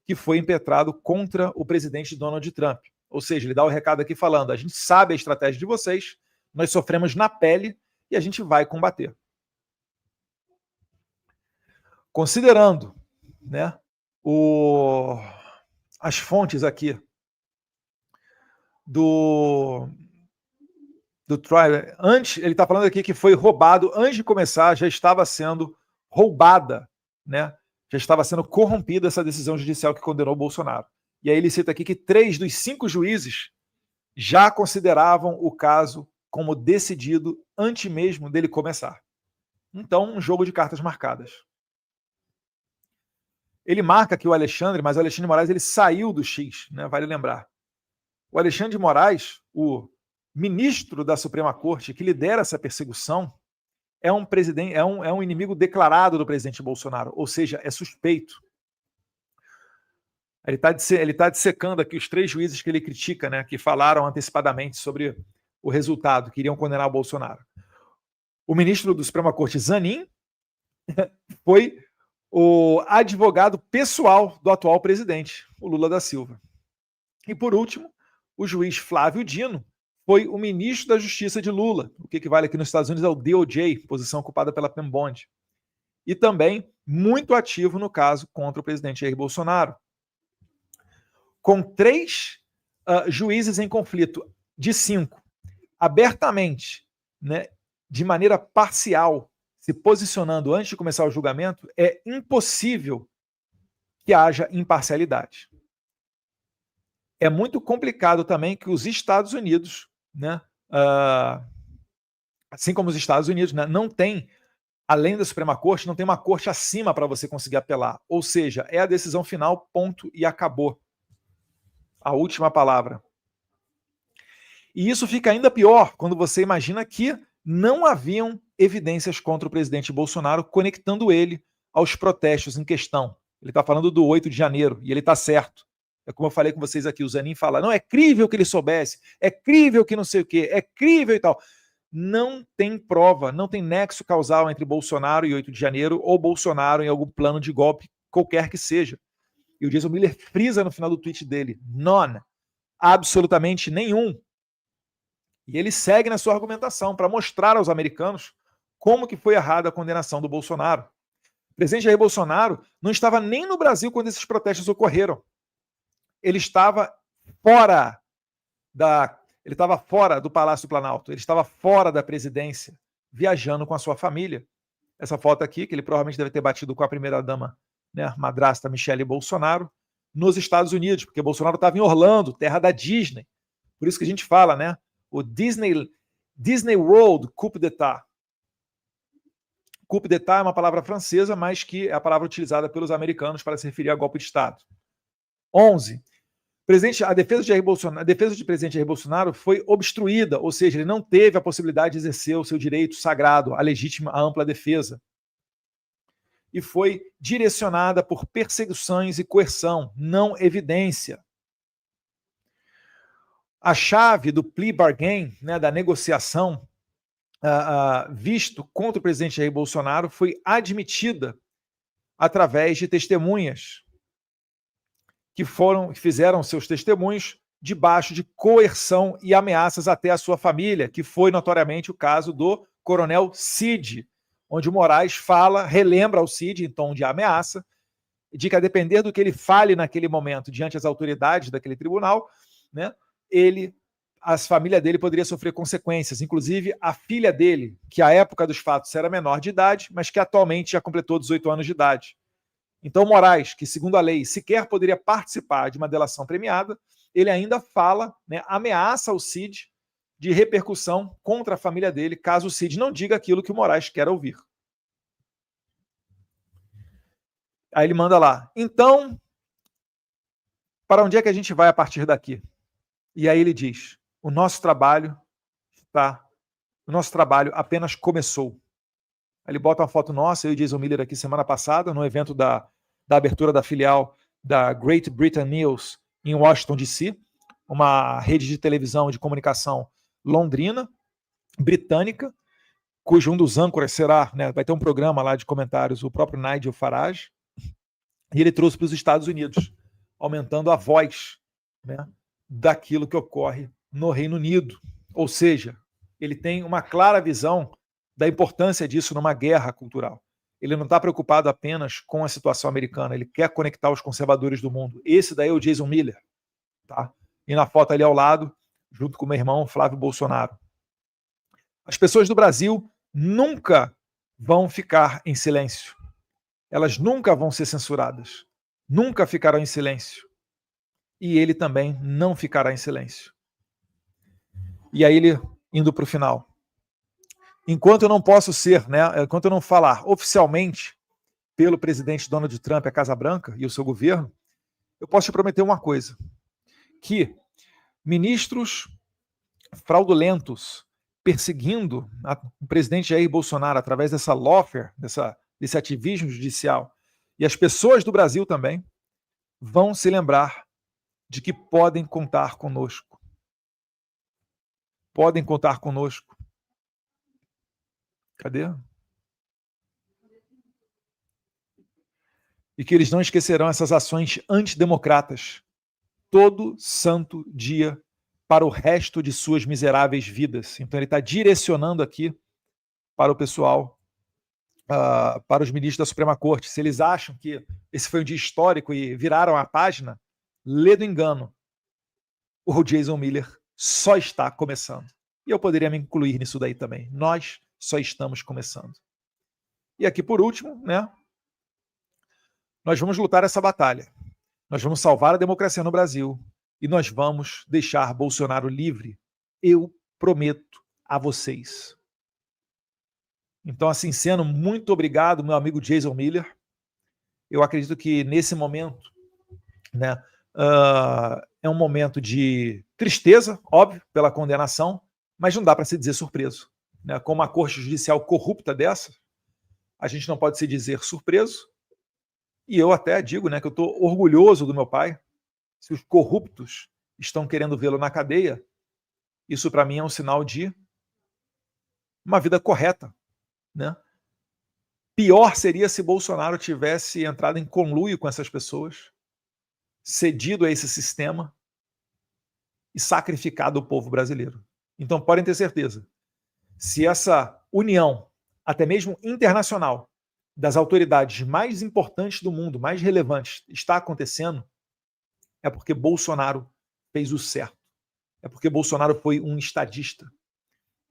que foi impetrado contra o presidente Donald Trump. Ou seja, ele dá o recado aqui falando, a gente sabe a estratégia de vocês, nós sofremos na pele e a gente vai combater. Considerando, né, as fontes aqui do trial, antes, ele está falando aqui que foi roubado, antes de começar, já estava sendo roubada, né? Já estava sendo corrompida essa decisão judicial que condenou o Bolsonaro. E aí ele cita aqui que 3 dos 5 juízes já consideravam o caso como decidido antes mesmo dele começar. Então, um jogo de cartas marcadas. Ele marca aqui o Alexandre, mas o Alexandre de Moraes ele saiu do X, né? Vale lembrar. O Alexandre de Moraes, o ministro da Suprema Corte que lidera essa perseguição, é um inimigo declarado do presidente Bolsonaro, ou seja, é suspeito. Ele está dissecando aqui os 3 juízes que ele critica, né, que falaram antecipadamente sobre o resultado, que iriam condenar o Bolsonaro. O ministro do Suprema Corte, Zanin, foi o advogado pessoal do atual presidente, o Lula da Silva. E, por último, o juiz Flávio Dino foi o ministro da Justiça de Lula, o que equivale aqui nos Estados Unidos ao DOJ, posição ocupada pela Penn Bond. E também muito ativo no caso contra o presidente Jair Bolsonaro. Com 3 juízes em conflito, de 5, abertamente, né, de maneira parcial, se posicionando antes de começar o julgamento, é impossível que haja imparcialidade. É muito complicado também que os Estados Unidos, né, assim como os Estados Unidos, né, não tem, além da Suprema Corte, não tem uma corte acima para você conseguir apelar. Ou seja, é a decisão final, ponto, e acabou. A última palavra. E isso fica ainda pior quando você imagina que não haviam evidências contra o presidente Bolsonaro conectando ele aos protestos em questão. Ele está falando do 8 de janeiro, e ele está certo. É como eu falei com vocês aqui, o Zanin fala, não, é crível que ele soubesse, é crível que não sei o quê, é crível e tal. Não tem prova, não tem nexo causal entre Bolsonaro e 8 de janeiro ou Bolsonaro em algum plano de golpe, qualquer que seja. E o Jason Miller frisa no final do tweet dele, none, absolutamente nenhum. E ele segue na sua argumentação para mostrar aos americanos como que foi errada a condenação do Bolsonaro. O presidente Jair Bolsonaro não estava nem no Brasil quando esses protestos ocorreram. Ele estava fora do Palácio do Planalto, ele estava fora da presidência, viajando com a sua família. Essa foto aqui, que ele provavelmente deve ter batido com a primeira-dama, né, madrasta Michele Bolsonaro, nos Estados Unidos, porque Bolsonaro estava em Orlando, terra da Disney. Por isso que a gente fala, né, o Disney World Coup d'État. Coup d'État é uma palavra francesa, mas que é a palavra utilizada pelos americanos para se referir a golpe de Estado. 11. A defesa de presidente Jair Bolsonaro foi obstruída, ou seja, ele não teve a possibilidade de exercer o seu direito sagrado, a legítima, a ampla defesa. E foi direcionada por perseguições e coerção, não evidência. A chave do plea bargain, né, da negociação visto contra o presidente Jair Bolsonaro foi admitida através de testemunhas que fizeram seus testemunhos debaixo de coerção e ameaças até a sua família, que foi notoriamente o caso do coronel Cid, onde o Moraes relembra ao Cid em tom de ameaça, de que a depender do que ele fale naquele momento diante das autoridades daquele tribunal, né, a família dele poderia sofrer consequências, inclusive a filha dele, que à época dos fatos era menor de idade, mas que atualmente já completou 18 anos de idade. Então Moraes, que segundo a lei sequer poderia participar de uma delação premiada, ele ainda né, ameaça o Cid de repercussão contra a família dele, caso o Cid não diga aquilo que o Moraes quer ouvir. Aí ele manda lá, então, para onde é que a gente vai a partir daqui? E aí ele diz, o nosso trabalho apenas começou. Ele bota uma foto nossa, eu e Jason Miller aqui semana passada, no evento da abertura da filial da Great Britain News em Washington, D.C., uma rede de televisão de comunicação londrina, britânica, cujo um dos âncoras será, né, vai ter um programa lá de comentários, o próprio Nigel Farage, e ele trouxe para os Estados Unidos, aumentando a voz, né, daquilo que ocorre no Reino Unido. Ou seja, ele tem uma clara visão da importância disso numa guerra cultural. Ele não está preocupado apenas com a situação americana, ele quer conectar os conservadores do mundo. Esse daí é o Jason Miller. Tá? E na foto ali ao lado, junto com o meu irmão Flávio Bolsonaro. As pessoas do Brasil nunca vão ficar em silêncio. Elas nunca vão ser censuradas. Nunca ficarão em silêncio. E ele também não ficará em silêncio. E aí ele indo para o final. Enquanto eu não posso ser, né, enquanto eu não falar oficialmente pelo presidente Donald Trump, a Casa Branca e o seu governo, eu posso te prometer uma coisa, que ministros fraudulentos perseguindo o presidente Jair Bolsonaro através dessa lawfare, desse ativismo judicial, e as pessoas do Brasil também vão se lembrar de que podem contar conosco. Podem contar conosco. Cadê? E que eles não esquecerão essas ações antidemocratas todo santo dia para o resto de suas miseráveis vidas. Então ele está direcionando aqui para o pessoal, para os ministros da Suprema Corte. Se eles acham que esse foi um dia histórico e viraram a página, lê do engano. O Jason Miller só está começando. E eu poderia me incluir nisso daí também. Nós só estamos começando. E aqui, por último, né? Nós vamos lutar essa batalha. Nós vamos salvar a democracia no Brasil. E nós vamos deixar Bolsonaro livre. Eu prometo a vocês. Então, assim sendo, muito obrigado, meu amigo Jason Miller. Eu acredito que nesse momento, né, é um momento de tristeza, óbvio, pela condenação, mas não dá para se dizer surpreso. Né? Com uma corte judicial corrupta dessa, a gente não pode se dizer surpreso. E eu até digo, né, que eu estou orgulhoso do meu pai. Se os corruptos estão querendo vê-lo na cadeia, isso para mim é um sinal de uma vida correta. Né? Pior seria se Bolsonaro tivesse entrado em conluio com essas pessoas, cedido a esse sistema e sacrificado o povo brasileiro. Então podem ter certeza, se essa união, até mesmo internacional, das autoridades mais importantes do mundo, mais relevantes, está acontecendo, é porque Bolsonaro fez o certo. É porque Bolsonaro foi um estadista.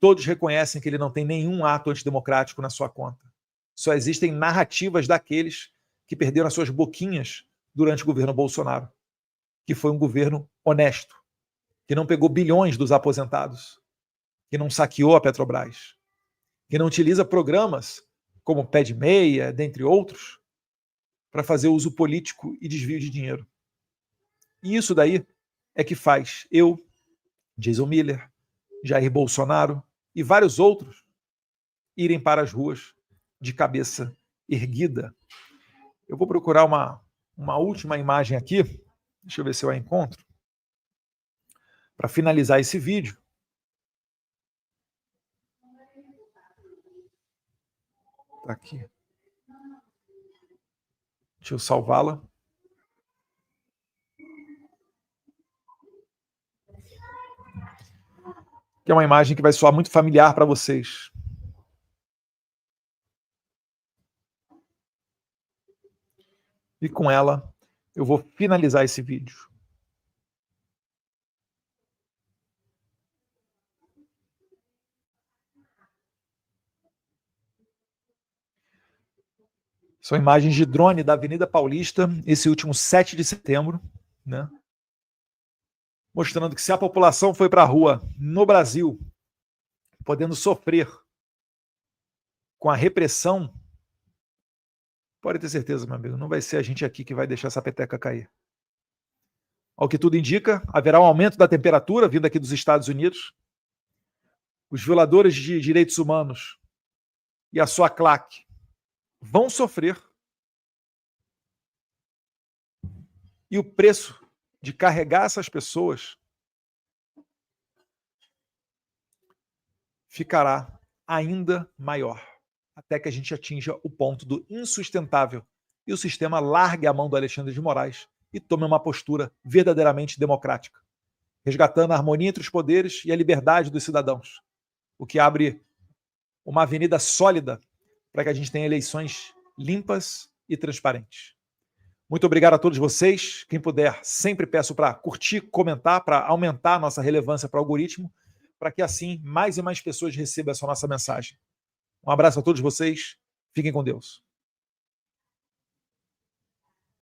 Todos reconhecem que ele não tem nenhum ato antidemocrático na sua conta. Só existem narrativas daqueles que perderam as suas boquinhas durante o governo Bolsonaro, que foi um governo honesto, que não pegou bilhões dos aposentados, que não saqueou a Petrobras, que não utiliza programas como Pé de Meia, dentre outros, para fazer uso político e desvio de dinheiro. E isso daí é que faz eu, Jason Miller, Jair Bolsonaro e vários outros irem para as ruas de cabeça erguida. Eu vou procurar uma última imagem aqui, deixa eu ver se eu a encontro, para finalizar esse vídeo. Tá aqui. Deixa eu salvá-la. Que é uma imagem que vai soar muito familiar para vocês. E com ela, eu vou finalizar esse vídeo. São imagens de drone da Avenida Paulista, esse último 7 de setembro, né? Mostrando que se a população foi para a rua no Brasil, podendo sofrer com a repressão, pode ter certeza, meu amigo, não vai ser a gente aqui que vai deixar essa peteca cair. Ao que tudo indica, haverá um aumento da temperatura vindo aqui dos Estados Unidos. Os violadores de direitos humanos e a sua claque vão sofrer. E o preço de carregar essas pessoas ficará ainda maior, até que a gente atinja o ponto do insustentável e o sistema largue a mão do Alexandre de Moraes e tome uma postura verdadeiramente democrática, resgatando a harmonia entre os poderes e a liberdade dos cidadãos, o que abre uma avenida sólida para que a gente tenha eleições limpas e transparentes. Muito obrigado a todos vocês. Quem puder, sempre peço para curtir, comentar, para aumentar a nossa relevância para o algoritmo. para que assim mais e mais pessoas recebam essa nossa mensagem. Um abraço a todos vocês. Fiquem com Deus.